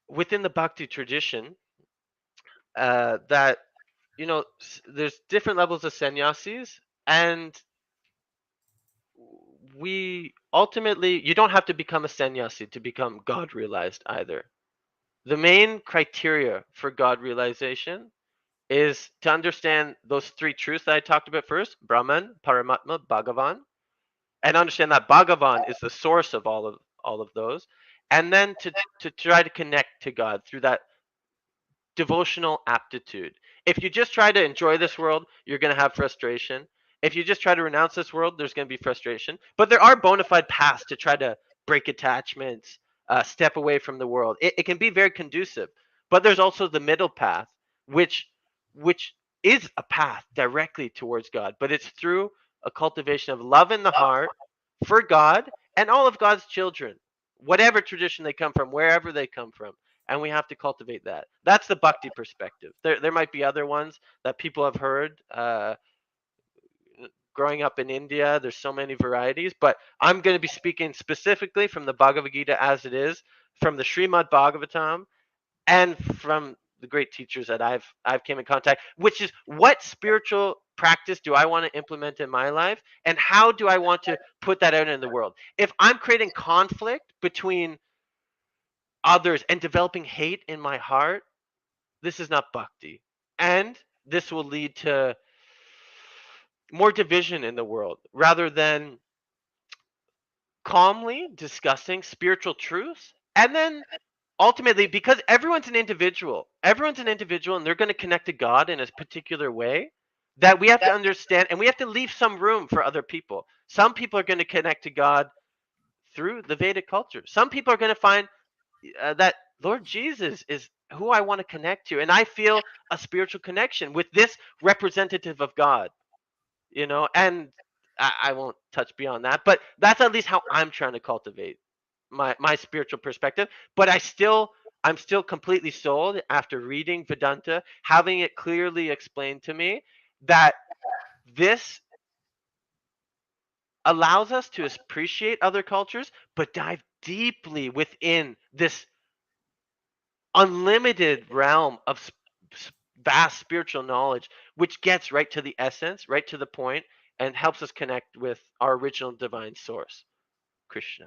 within the Bhakti tradition, that there's different levels of sannyasis, and we ultimately you don't have to become a sannyasi to become God realized either. The main criteria for God realization is to understand those three truths that I talked about first: Brahman, Paramatma, Bhagavan, and understand that Bhagavan is the source of all of those, and then to try to connect to God through that devotional aptitude. If you just try to enjoy this world, you're going to have frustration. If you just try to renounce this world, there's going to be frustration. But there are bona fide paths to try to break attachments, step away from the world. It can be very conducive. But there's also the middle path, which which is a path directly towards God. But it's through a cultivation of love in the heart for God and all of God's children, whatever tradition they come from, wherever they come from, and we have to cultivate that. That's the bhakti perspective. There might be other ones that people have heard. Growing up in India, there's so many varieties, but I'm going to be speaking specifically from the Bhagavad Gita as it is, from the Srimad Bhagavatam, and from the great teachers that I've came in contact, which is what spiritual practice do I want to implement in my life, and how do I want to put that out in the world? If I'm creating conflict between others and developing hate in my heart, this is not bhakti. And this will lead to more division in the world rather than calmly discussing spiritual truths. And then ultimately, because everyone's an individual and they're going to connect to God in a particular way, that we have to understand and we have to leave some room for other people. Some people are going to connect to God through the Vedic culture. Some people are going to find that Lord Jesus is who I want to connect to, and I feel a spiritual connection with this representative of God, and I won't touch beyond that, but that's at least how I'm trying to cultivate my spiritual perspective. But I'm still completely sold after reading Vedanta, having it clearly explained to me that this allows us to appreciate other cultures, but dive deeply within this unlimited realm of vast spiritual knowledge, which gets right to the essence, right to the point, and helps us connect with our original divine source, Krishna.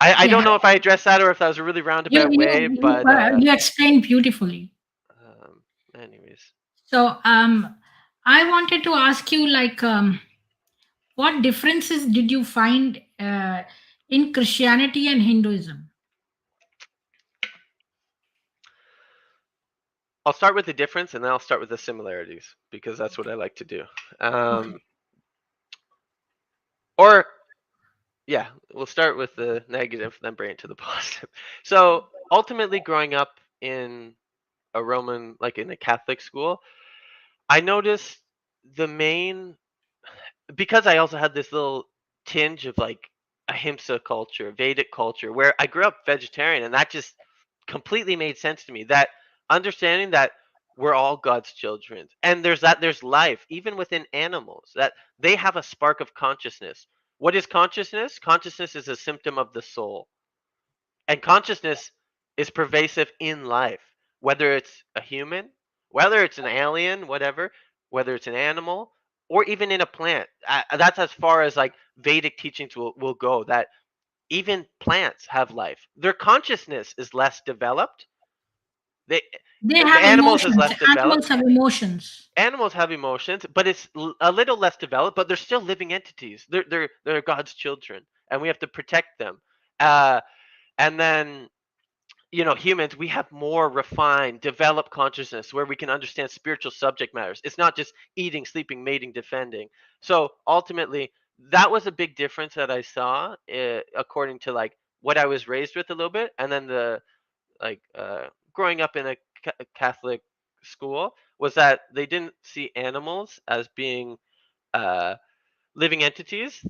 I don't Yeah, know if I addressed that or if that was a really you roundabout you way, you, but you explained beautifully. um, anyways, So I wanted to ask you, like, what differences did you find in Christianity and Hinduism? I'll start with the difference and then I'll start with the similarities because that's what Okay. I like to do. Okay. Or yeah, we'll start with the negative, then bring it to the positive. So ultimately, growing up in a Roman, like in a Catholic school, I noticed the main because I also had this little tinge of like ahimsa culture, Vedic culture, where I grew up vegetarian, and that just completely made sense to me. That understanding that we're all God's children, and there's life even within animals, that they have a spark of consciousness. What is consciousness? Consciousness is a symptom of the soul. And consciousness is pervasive in life, whether it's a human, whether it's an alien, whatever, whether it's an animal, or even in a plant. That's as far as like Vedic teachings will go, that even plants have life. Their consciousness is less developed. They, They the have animals is emotions. less developed. Animals have emotions. Animals have emotions, but it's a little less developed, but they're still living entities. They're God's children, and we have to protect them. Uh, and then humans, we have more refined, developed consciousness where we can understand spiritual subject matters. It's not just eating, sleeping, mating, defending. So ultimately, that was a big difference that I saw, according to like what I was raised with a little bit, and then the like growing up in a Catholic school was that they didn't see animals as being uh, living entities.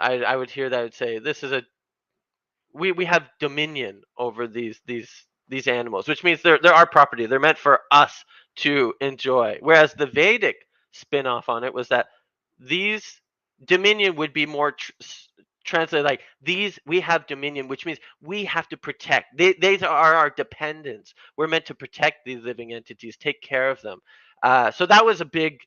I would hear that would say this is a we have dominion over these animals, which means they're our property. They're meant for us to enjoy. Whereas the Vedic spin-off on it was that these dominion would be more translated like these we have dominion, which means we have to protect. These are our dependents. We're meant to protect these living entities, take care of them. So that was a big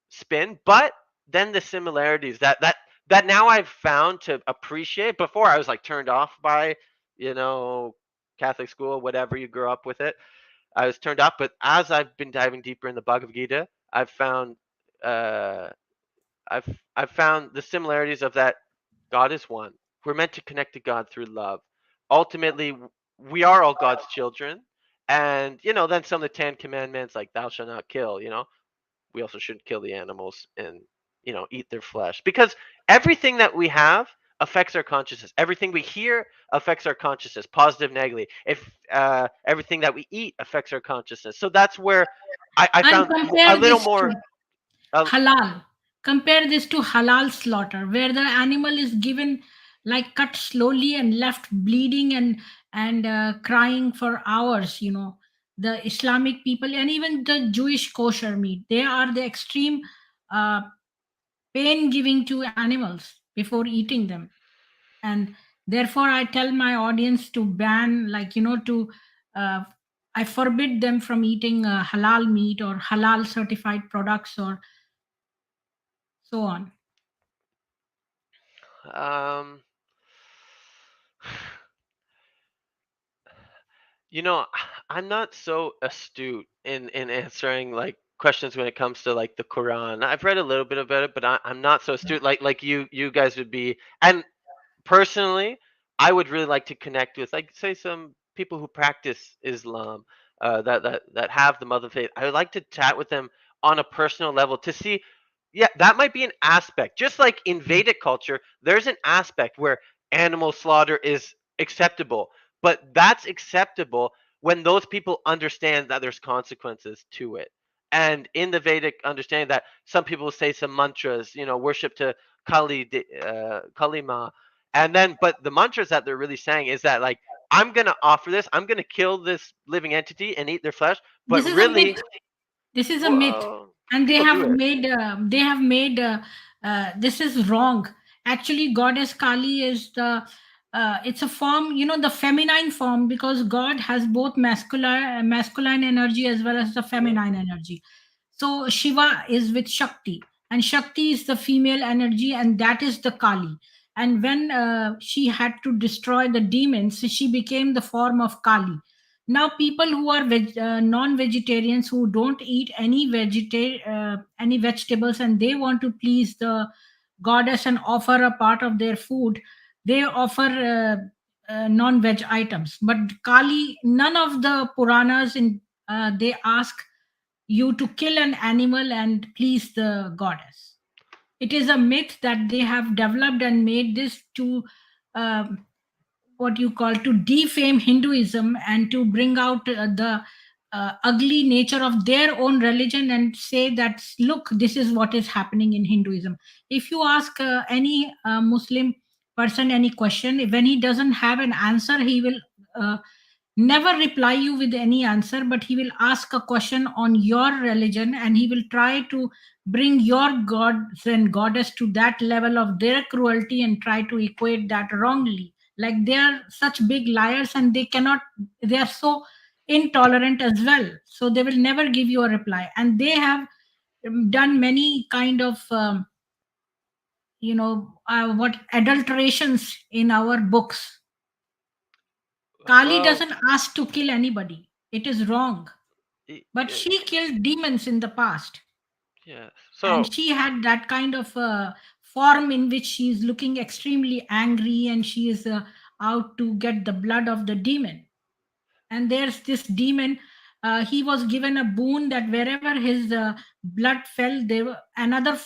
spin, but then the similarities that now I've found to appreciate. Before I was like turned off by, you know, Catholic school, whatever you grew up with it. I was turned off, but as I've been diving deeper in the Bhagavad Gita, uh I've I've found the similarities of that God is one. We're meant to connect to God through love. Ultimately, we are all God's children. And then some of the 10 commandments like thou shalt not kill, we also shouldn't kill the animals and eat their flesh, because everything that we have affects our consciousness. Everything we hear affects our consciousness, positive, negatively. If everything that we eat affects our consciousness, so that's where I And found a compare little this more. to halal. Compare this to halal slaughter, where the animal is given, like, cut slowly and left bleeding and crying for hours. The Islamic people and even the Jewish kosher meat, they are the extreme uh, pain giving to animals before eating them. And therefore I tell my audience to ban, like, to uh, I forbid them from eating halal meat or halal certified products or so on. um You know, I'm not so astute in answering like questions when it comes to like the Quran. I've read a little bit about it, but I'm not so astute like you guys would be. And personally, I would really like to connect with, like, say, some people who practice Islam, that have the mother faith. I would like to chat with them on a personal level to see. Yeah, that might be an aspect. Just like in Vedic culture, there's an aspect where animal slaughter is acceptable, but that's acceptable when those people understand that there's consequences to it. And in the Vedic understanding that some people say some mantras, worship to Kalima, and then but the mantras that they're really saying is that like I'm gonna offer this, I'm gonna kill this living entity and eat their flesh, but This is a myth. really, This is a myth, well, and people do it. they have made this is wrong. Actually, goddess Kali is the it's a form, the feminine form, because God has both masculine energy as well as the Mhm. feminine energy. So Shiva is with Shakti, and Shakti is the female energy, and that is the Kali. And when she had to destroy the demons, she became the form of Kali. Now people who are non-vegetarians, who don't eat any vegetables, and they want to please the goddess and offer a part of their food, they offer non-veg items. But Kali, none of the Puranas in they ask you to kill an animal and please the goddess. It is a myth that they have developed and made this to um, what you call to defame Hinduism, and to bring out the ugly nature of their own religion, and say that, look, this is what is happening in Hinduism. If you ask any Muslim person any question, when he doesn't have an answer, he will never reply you with any answer, but he will ask a question on your religion, and he will try to bring your gods and goddess to that level of their cruelty, and try to equate that wrongly. Like, they are such big liars, and they are so intolerant as well, so they will never give you a reply. And they have done many kind of what adulterations in our books. Kali Well, doesn't ask to kill anybody. It is wrong. y- But y- she killed demons in the past. yes. So And she had that kind of form in which she is looking extremely angry, and she is out to get the blood of the demon. And there's this demon. He was given a boon that wherever his blood fell, there were another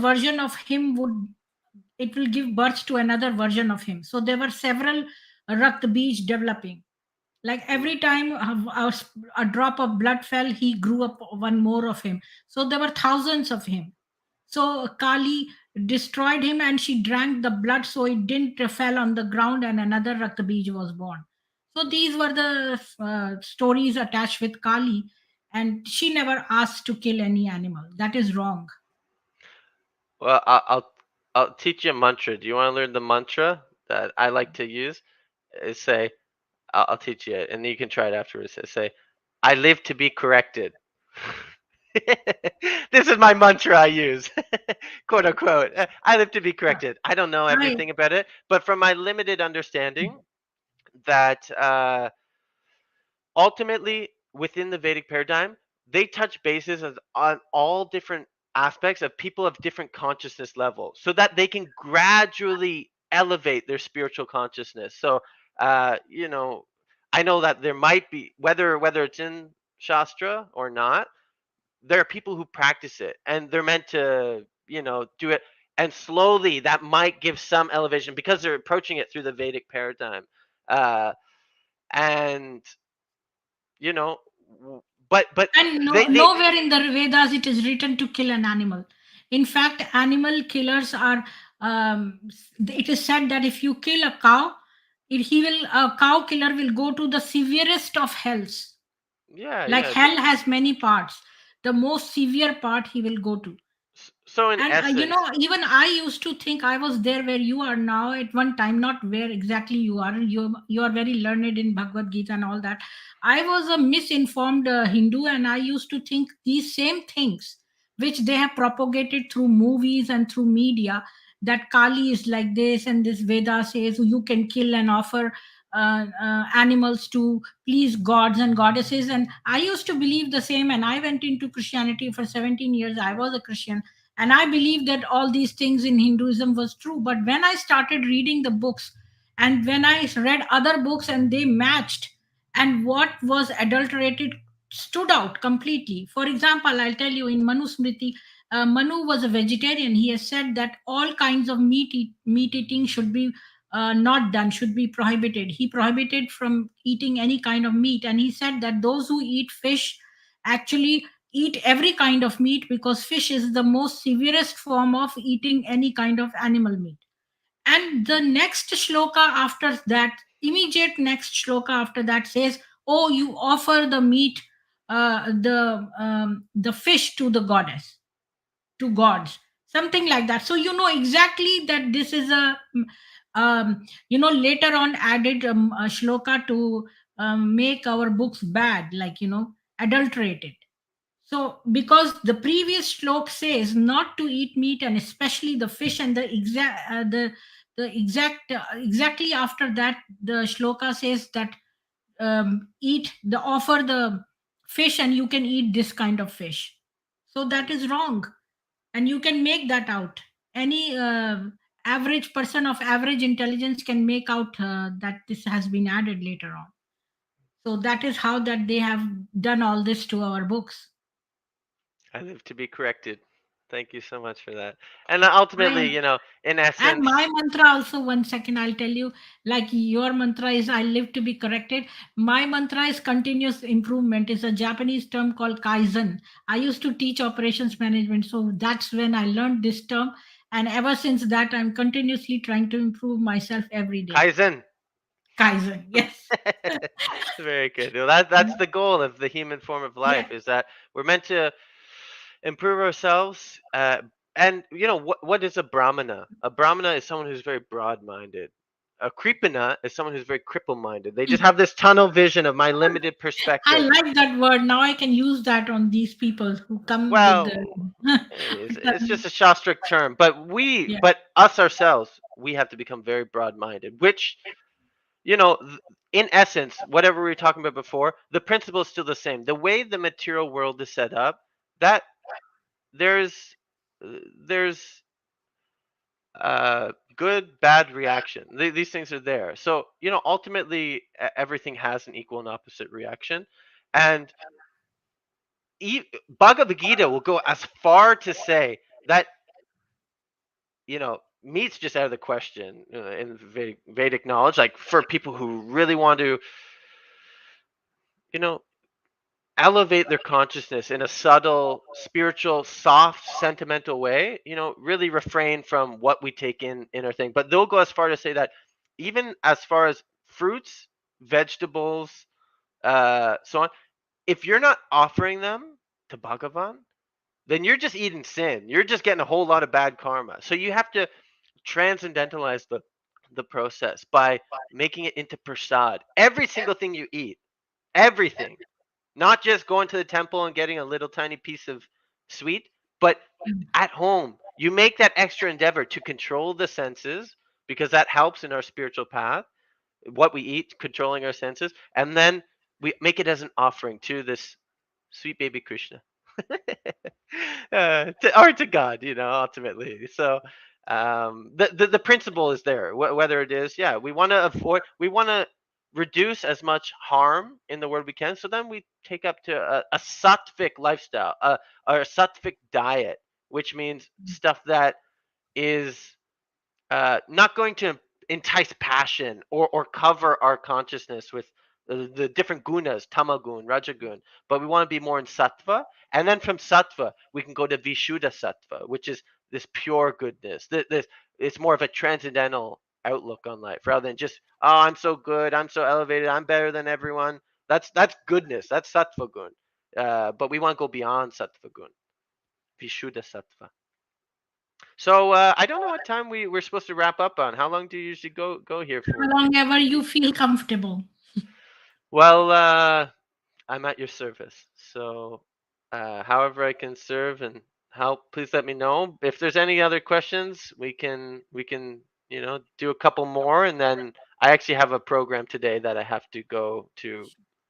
version of him would it will give birth to another version of him. So there were several Rakt Beej developing. Like mm, every time a drop of blood fell, he grew up one more of him. So there were thousands of him. So Kali destroyed him, and she drank the blood, so it didn't fell on the ground, and another Raktabij was born. So these were the stories attached with Kali, and she never asked to kill any animal. That is wrong. well, I'll teach you a mantra. Do you want to learn the mantra that I like to use? Say, I'll teach you it, and you can try it afterwards. Say, I live to be corrected. This is my mantra I use, quote unquote. I live to be corrected. I don't know I everything about it, but from my limited understanding, that ultimately within the Vedic paradigm, they touch bases on all different aspects of people of different consciousness levels so that they can gradually elevate their spiritual consciousness. So, you know, I know that there might be whether it's in Shastra or not, there are people who practice it and they're meant to, do it, and slowly that might give some elevation because they're approaching it through the Vedic paradigm. Uh, and you know but And they no, they nowhere in the Vedas it is written to kill an animal. In fact, animal killers are. It is said that if you kill a cow, a cow killer will go to the severest of hells. yeah, Like yeah. hell has many parts. The most severe part he will go to. So in And essence, even I used to think I was there where you are now at one time, not where exactly you are. You are very learned in Bhagwad Gita and all that. I was a misinformed Hindu, and I used to think these same things which they have propagated through movies and through media, that Kali is like this, and this Veda says you can kill and offer animals to please gods and goddesses. And I used to believe the same, and I went into Christianity for 17 years. I was a Christian, and I believed that all these things in Hinduism was true. But when I started reading the books, and when I read other books, and they matched, and what was adulterated stood out completely. For example, I'll tell you in Manu Smriti, Manu was a vegetarian. He has said that all kinds of meat eating should be not done, should be prohibited. He prohibited from eating any kind of meat, and he said that those who eat fish actually eat every kind of meat, because fish is the most severest form of eating any kind of animal meat. And the next shloka after that, immediate next shloka after that says, oh, you offer the meat, the fish to the goddess, to gods, something like that. So you know exactly that this is a later on added a shloka to make our books bad, like adulterated. So, because the previous shlok says not to eat meat, and especially the fish, and exactly after that, the shloka says that eat the offer the fish, and you can eat this kind of fish. So that is wrong, and you can make that out. Any average person of average intelligence can make out that this has been added later on. So that is how that they have done all this to our books. I live to be corrected. Thank you so much for that. And ultimately, I in And essence, my mantra also, one second, I'll tell you, like your mantra is I live to be corrected. My mantra is continuous improvement. It's a Japanese term called Kaizen. I used to teach operations management. So that's when I learned this term. And ever since that, I'm continuously trying to improve myself every day. Kaizen. Kaizen, yes. Very good. Well, that's the goal of the human form of Yeah. life, is that we're meant to improve ourselves. And what is a brahmana? A brahmana is someone who's very broad-minded. A kripana is someone who's very cripple-minded. They just have this tunnel vision of my limited I perspective. like that word. Now I can use that on these people who come with the. Well, it's just a Shastric term, but Yeah. us ourselves, we have to become very broad-minded, which, you know, th- in essence, whatever we were talking about before, the principle is still the same. The way the material world is set up, that there's there's good, bad reaction. These things are there. So, ultimately, everything has an equal and opposite reaction. And Bhagavad Gita will go as far to say that, meat's just out of the question in Vedic knowledge. Like, for people who really want to, you know, elevate their consciousness in a subtle, spiritual, soft, sentimental way, really refrain from what we take in our thing. But they'll go as far to say that even as far as fruits, vegetables, so on, if you're not offering them to Bhagavan, then you're just eating sin. You're just getting a whole lot of bad karma. So you have to transcendentalize the process by making it into prasad. Every single thing you eat, everything, not just going to the temple and getting a little tiny piece of sweet, but at home, you make that extra endeavor to control the senses, because that helps in our spiritual path. What we eat, controlling our senses, and then we make it as an offering to this sweet baby Krishna, or to God, ultimately. So the principle is there. Whether it is, yeah, we want to reduce as much harm in the world we can. So then we take up to a sattvic lifestyle, or a sattvic diet, which means stuff that is not going to entice passion, or cover our consciousness with the different gunas, tamagun, rajagun, but we want to be more in sattva. And then from sattva, we can go to vishuddha sattva, which is this pure goodness. This it's more of a transcendental outlook on life, rather than just, oh, I'm so good, I'm so elevated, I'm better than everyone. That's goodness. That's sattva gun. But we want to go beyond sattva gun, vishuddha sattva. So I don't know what time we're supposed to wrap up on. How long do you usually go here How for? long ever you feel comfortable. Well, I'm at your service. So however I can serve and help, please let me know. If there's any other questions, we can do a couple more, and then I actually have a program today that I have to go to,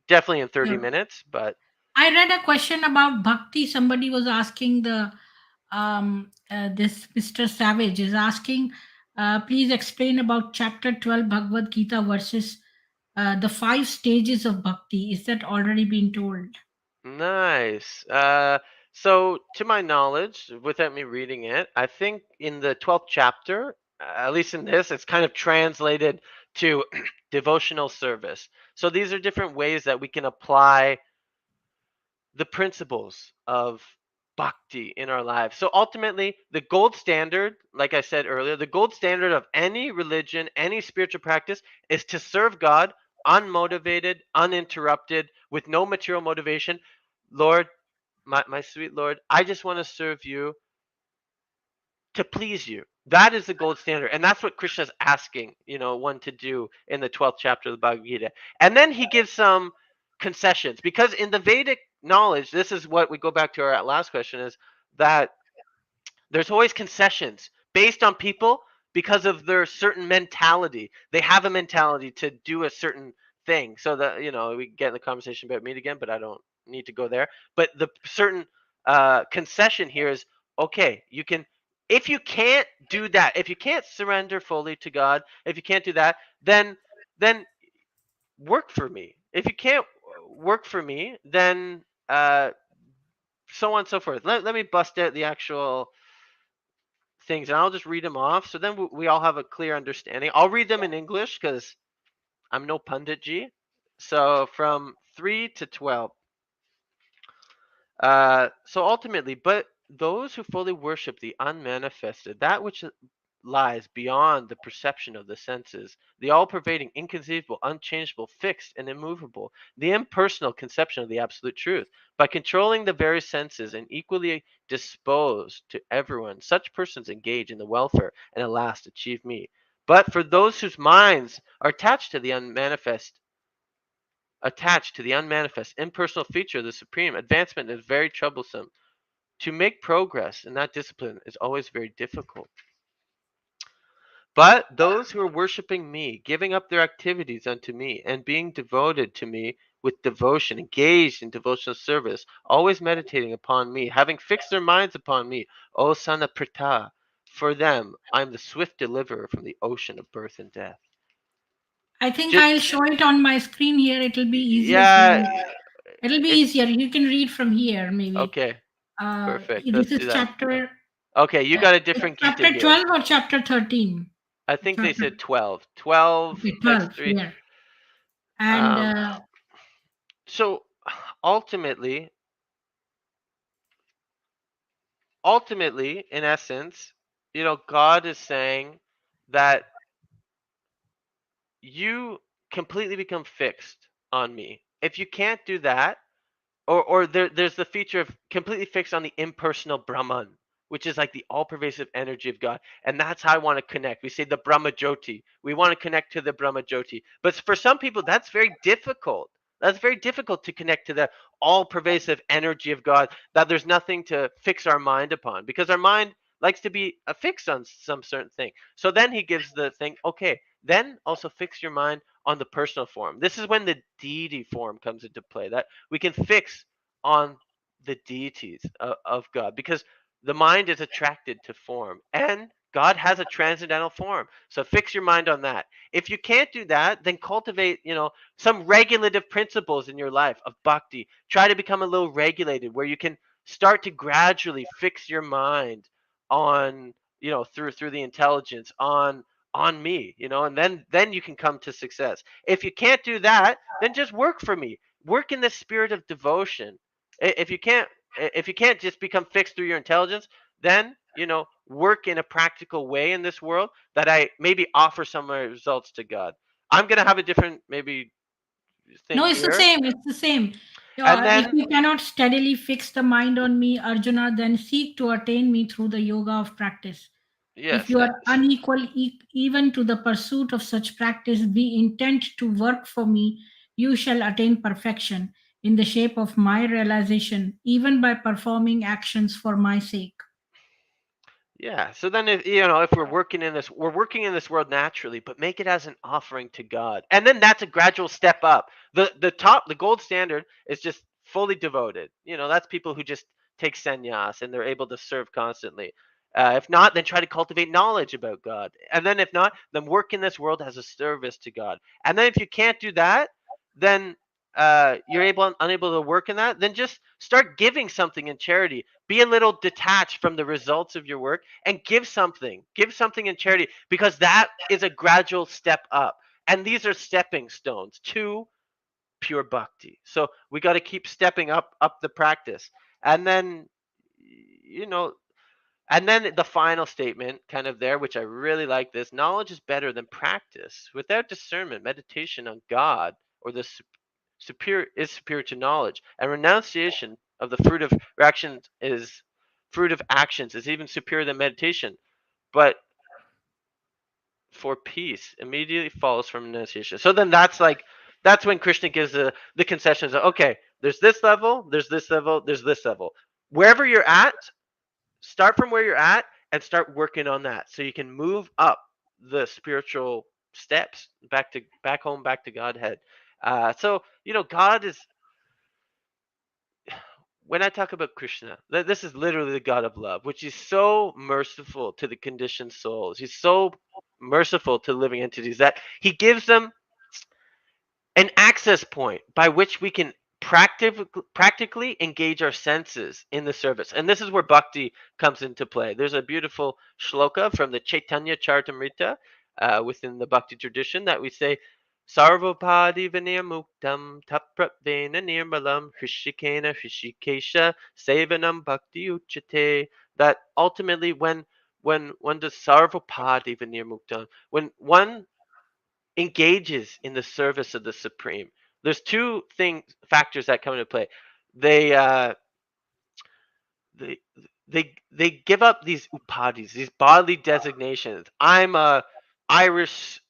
definitely in 30 Sure. minutes. But I read a question about bhakti. Somebody was asking this Mr. Savage is asking, please explain about chapter 12 Bhagavad Gita verses the five stages of bhakti. Is that already been told? Nice. So to my knowledge, without me reading it, I think in the 12th chapter, at least in this, it's kind of translated to devotional service. So these are different ways that we can apply the principles of bhakti in our lives. So ultimately, the gold standard, like I said earlier, the gold standard of any religion, any spiritual practice is to serve God unmotivated, uninterrupted, with no material motivation. Lord, my sweet Lord, I just want to serve you to please you. That is the gold standard. And that's what Krishna is asking, one to do in the 12th chapter of the Bhagavad Gita. And then he gives some concessions because in the Vedic knowledge, this is what we go back to our last question is that there's always concessions based on people because of their certain mentality. They have a mentality to do a certain thing. So that we get in the conversation about meat again, but I don't need to go there. But the certain concession here is okay. You can, if you can't do that, if you can't surrender fully to God, if you can't do that, then work for me. If you can't work for me, then so on and so forth. Let me bust out the actual things, and I'll just read them off. So then we all have a clear understanding. I'll read them in English because I'm no pundit G. So from 3 to 12. So ultimately, but those who fully worship the unmanifested, that which lies beyond the perception of the senses, the all pervading, inconceivable, unchangeable, fixed, and immovable, the impersonal conception of the absolute truth, by controlling the various senses and equally disposed to everyone, such persons engage in the welfare and at last achieve me. But for those whose minds are attached to the unmanifest, impersonal feature of the supreme, advancement is very troublesome. To make progress in that discipline is always very difficult. But those who are worshiping me, giving up their activities unto me, and being devoted to me with devotion, engaged in devotional service, always meditating upon me, having fixed their minds upon me, O Sanaprita, for them I am the swift deliverer from the ocean of birth and death. I think Just, I'll show it on my screen here. It'll be easier for yeah, you. It'll be it's easier. You can read from here, maybe. okay. Perfect. This Let's do is that. chapter Okay, you got a it's different Gita chapter here. 12 or chapter 13? I think they Chapter said 12. 12, okay, text 12 3. here. And Um, so ultimately, in essence, God is saying that you completely become fixed on me. If you can't do that, or there's the feature of completely fixed on the impersonal Brahman, which is like the all-pervasive energy of God, and that's how I want to connect. We say the Brahma Jyoti. We want to connect to the Brahma Jyoti, but for some people, that's very difficult. That's very difficult to connect to the all-pervasive energy of God. That there's nothing to fix our mind upon, because our mind likes to be fixed on some certain thing. So then he gives the thing. Okay, then also fix your mind on the personal form. This is when the deity form comes into play. That we can fix on the deities of God, because the mind is attracted to form and God has a transcendental form. So fix your mind on that. If you can't do that, then cultivate, some regulative principles in your life of bhakti. Try to become a little regulated where you can start to gradually fix your mind on, through the intelligence on me, and then you can come to success. If you can't do that, then just work for me. Work in the spirit of devotion. If you can't just become fixed through your intelligence, then work in a practical way in this world that I maybe offer some results to God. I'm gonna have a different maybe no, thing it's the here, same. It's the same. and If then you cannot steadily fix the mind on me, Arjuna, then seek to attain me through the yoga of practice. If yes, you are unequal even to the pursuit of such practice, be intent to work for me, you shall attain perfection in the shape of my realization, even by performing actions for my sake. yeah. So then, if we're working in this world naturally, but make it as an offering to God, and then that's a gradual step up. The gold standard is just fully devoted. That's people who just take sannyas and they're able to serve constantly. If not, then try to cultivate knowledge about God, and then if not, then work in this world as a service to God. And then if you can't do that, then you're unable to work in that, then just start giving something in charity. Be a little detached from the results of your work and give something. Give something in charity, because that is a gradual step up. And these are stepping stones to pure bhakti. So we got to keep stepping up the practice. And then, you know, and then the final statement kind of there, which I really like, this: knowledge is better than practice. Without discernment, meditation on God or the superior to knowledge, and renunciation of the fruit of actions is even superior than meditation. But for peace immediately follows from renunciation. So then that's when Krishna gives the concessions of, okay, there's this level, there's this level, there's this level. Wherever you're at, start from where you're at and start working on that, so you can move up the spiritual steps back home, back to Godhead. So God is, when I talk about Krishna, this is literally the God of love, which is so merciful to the conditioned souls. He's so merciful to living entities that he gives them an access point by which we can practically engage our senses in the service. And this is where bhakti comes into play. There's a beautiful shloka from the Chaitanya Charitamrita within the bhakti tradition that we say, Sarvopadi vinirmuktam tapratvena nirmalam hrishikena hrishikesha sevanam bhakti uchate. That ultimately, when one does sarvopadi vinirmuktam, when one engages in the service of the Supreme, there's two factors that come into play. They they they give up these upadis, these bodily designations. I'm a Irish,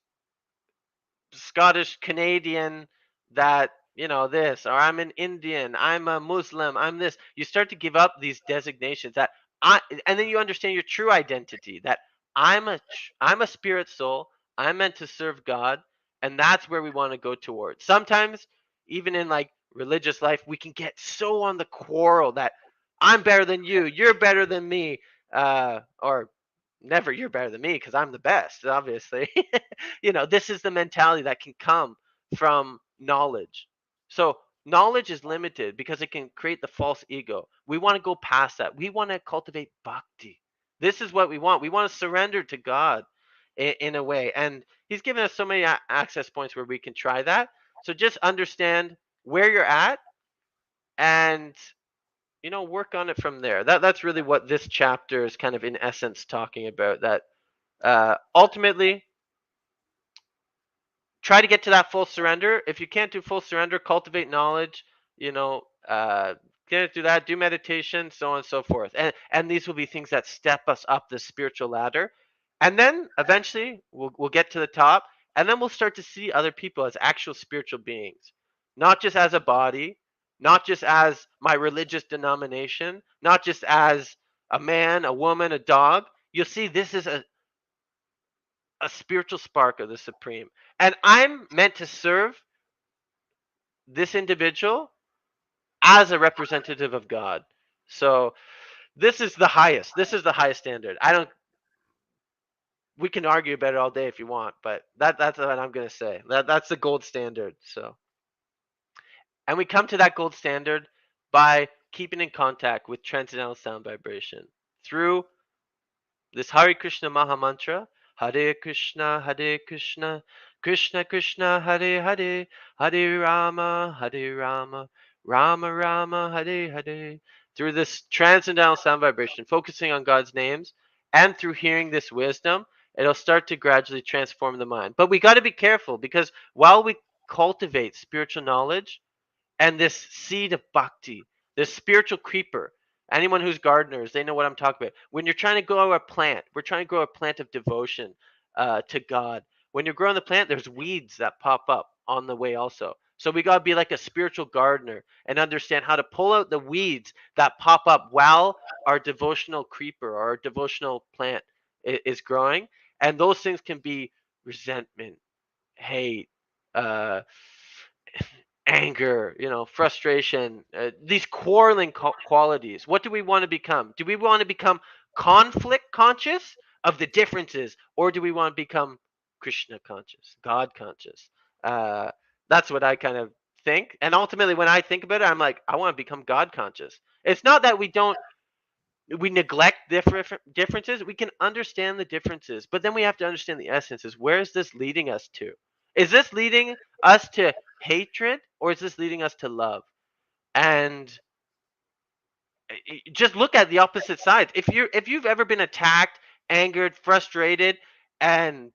Scottish, Canadian, that this, or I'm an Indian, I'm a Muslim, I'm this. You start to give up these designations and then you understand your true identity, that I'm a spirit soul. I'm meant to serve God, and that's where we want to go towards. Sometimes, even in like religious life, we can get so on the quarrel that I'm better than you, you're better than me, or never you're better than me because I'm the best, obviously. This is the mentality that can come from knowledge. So knowledge is limited because it can create the false ego. We want to go past that. We want to cultivate bhakti. This is what we want. We want to surrender to God in a way. And he's given us so many access points where we can try that. So just understand where you're at and work on it from there. That's really what this chapter is kind of in essence talking about. That ultimately, try to get to that full surrender. If you can't do full surrender, cultivate knowledge. Can't do that, do meditation, so on and so forth. And these will be things that step us up the spiritual ladder. And then eventually we'll get to the top, and then we'll start to see other people as actual spiritual beings, not just as a body, not just as my religious denomination, not just as a man, a woman, a dog. You'll see this is a spiritual spark of the Supreme. And I'm meant to serve this individual as a representative of God. So this is the highest. This is the highest standard. We can argue about it all day if you want, but that's what I'm going to say. That's the gold standard. So, and we come to that gold standard by keeping in contact with transcendental sound vibration through this Hare Krishna Maha Mantra: Hare Krishna, Krishna Krishna, Hare Hare, Hare Rama, Rama Rama, Hare Hare. Through this transcendental sound vibration, focusing on God's names, and through hearing this wisdom, it'll start to gradually transform the mind. But we got to be careful, because while we cultivate spiritual knowledge and this seed of bhakti, this spiritual creeper. Anyone who's gardeners, they know what I'm talking about. When you're trying to grow a plant, we're trying to grow a plant of devotion to God. When you're growing the plant, there's weeds that pop up on the way also. So we got to be like a spiritual gardener and understand how to pull out the weeds that pop up while our devotional creeper or our devotional plant is growing. And those things can be resentment, hate, uh, anger, frustration, these quarreling qualities. What do we want to become? Do we want to become conflict conscious of the differences, or do we want to become Krishna conscious, God conscious? Uh, that's what I kind of think. And ultimately, when I think about it, I'm like, I want to become God conscious. It's not that we neglect differences. We can understand the differences, but then we have to understand the essences. Where is this leading us to? Is this leading us to hatred, or is this leading us to love? And just look at the opposite sides. If you've ever been attacked, angered, frustrated, and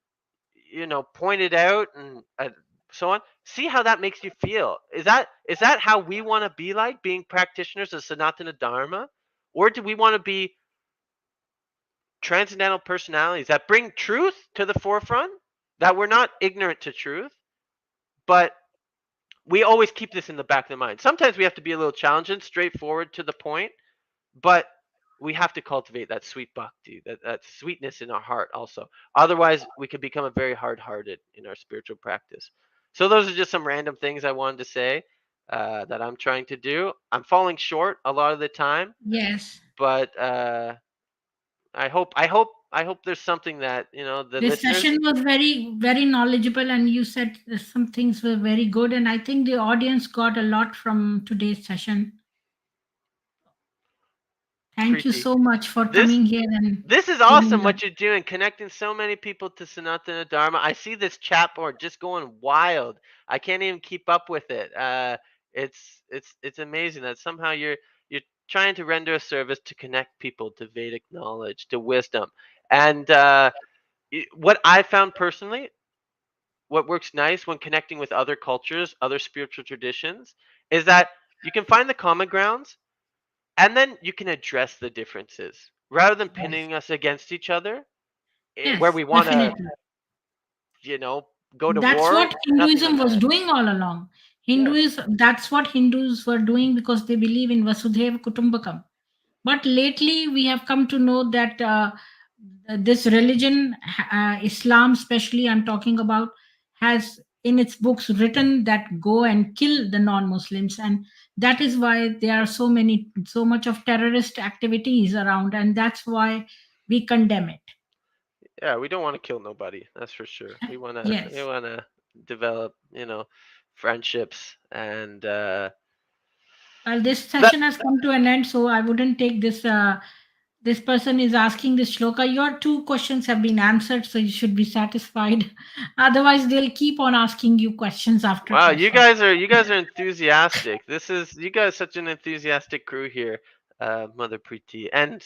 pointed out and so on, see how that makes you feel. Is that how we want to be, like being practitioners of Sanatana Dharma, or do we want to be transcendental personalities that bring truth to the forefront, that we're not ignorant to truth, but we always keep this in the back of the mind. Sometimes we have to be a little challenging, straightforward, to the point, but we have to cultivate that sweet bhakti, that sweetness in our heart also. Otherwise, we could become a very hard-hearted in our spiritual practice. So those are just some random things I wanted to say that I'm trying to do. I'm falling short a lot of the time, Yes. but I hope there's something that the This listeners. session was very, very knowledgeable, and you said some things were very good. And I think the audience got a lot from today's session. Thank you Preeti, so much for this coming here and this is giving awesome the. what you're doing, connecting so many people to Sanatana Dharma. I see this chat board just going wild. I can't even keep up with it. It's amazing that somehow you're trying to render a service to connect people to Vedic knowledge, to wisdom. And what I found personally, what works nice when connecting with other cultures, other spiritual traditions, is that you can find the common grounds, and then you can address the differences rather than Yes, pinning us against each other, where yes, we want to, definitely. you know, go to That's war. what Nothing Hinduism like was that. doing all along. Yeah. That's what Hindus were doing because they believe in Vasudhaiva Kutumbakam. But lately, we have come to know that this religion, Islam especially, I'm talking about, has in its books written that go and kill the non-Muslims, and that is why there are so much of terrorist activities around, and that's why we condemn it. Yeah, we don't want to kill nobody. That's for sure. We Yes. wanna develop, friendships and Well, this that. session has come to an end, so I wouldn't take this. This person is asking this shloka. Your two questions have been answered, so you should be satisfied. Otherwise, they'll keep on asking you questions after Wow, you questions. guys are you guys are enthusiastic. You guys such an enthusiastic crew here, Mother Preeti, and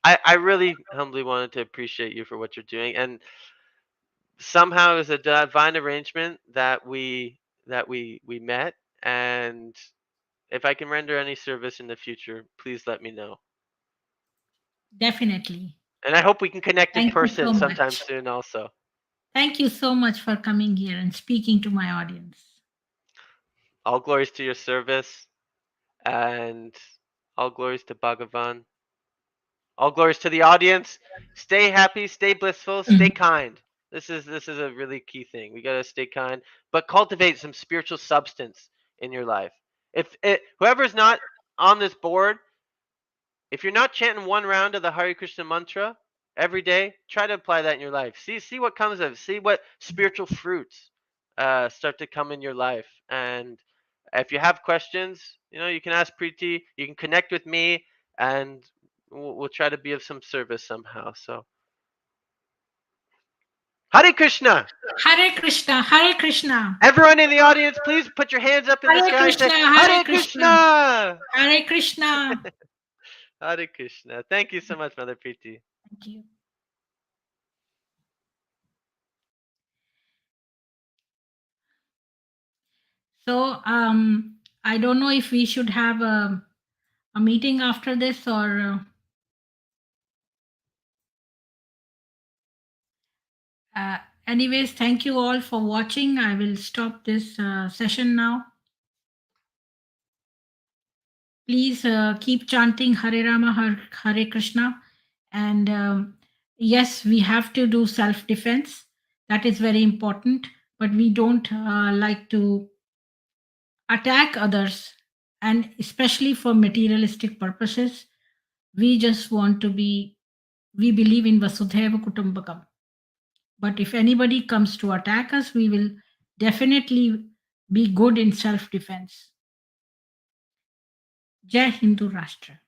I really humbly wanted to appreciate you for what you're doing, and somehow it was a divine arrangement that we met, and if I can render any service in the future, please let me know. Definitely. And I hope we can connect in Thank you person so sometime much. soon also. Thank you so much for coming here and speaking to my audience. All glories to your service, and all glories to Bhagavan. All glories to the audience. Stay happy, stay blissful, stay Mhm. kind. This is a really key thing. We gotta stay kind, but cultivate some spiritual substance in your life. Whoever's not on this board, if you're not chanting one round of the Hare Krishna mantra every day, try to apply that in your life. See what comes of it. See what spiritual fruits start to come in your life. And if you have questions, you can ask Preeti. You can connect with me, and we'll try to be of some service somehow. So, Hare Krishna. Hare Krishna, Hare Krishna, Everyone in the audience, please put your hands up in the Hare sky and say Krishna, Hare Hare Krishna, Krishna. Hare Krishna. Hare Krishna. Thank you so much, Mother Preeti. Thank you. So, I don't know if we should have a meeting after this or. Anyways, thank you all for watching. I will stop this session now. Please keep chanting Hare Rama, Hare Krishna. And yes, we have to do self defense. That is very important. But we don't like to attack others, and especially for materialistic purposes. We just want to be, we believe in Vasudhaiva Kutumbakam. But if anybody comes to attack us, we will definitely be good in self defense. Jai Hindu Rashtra.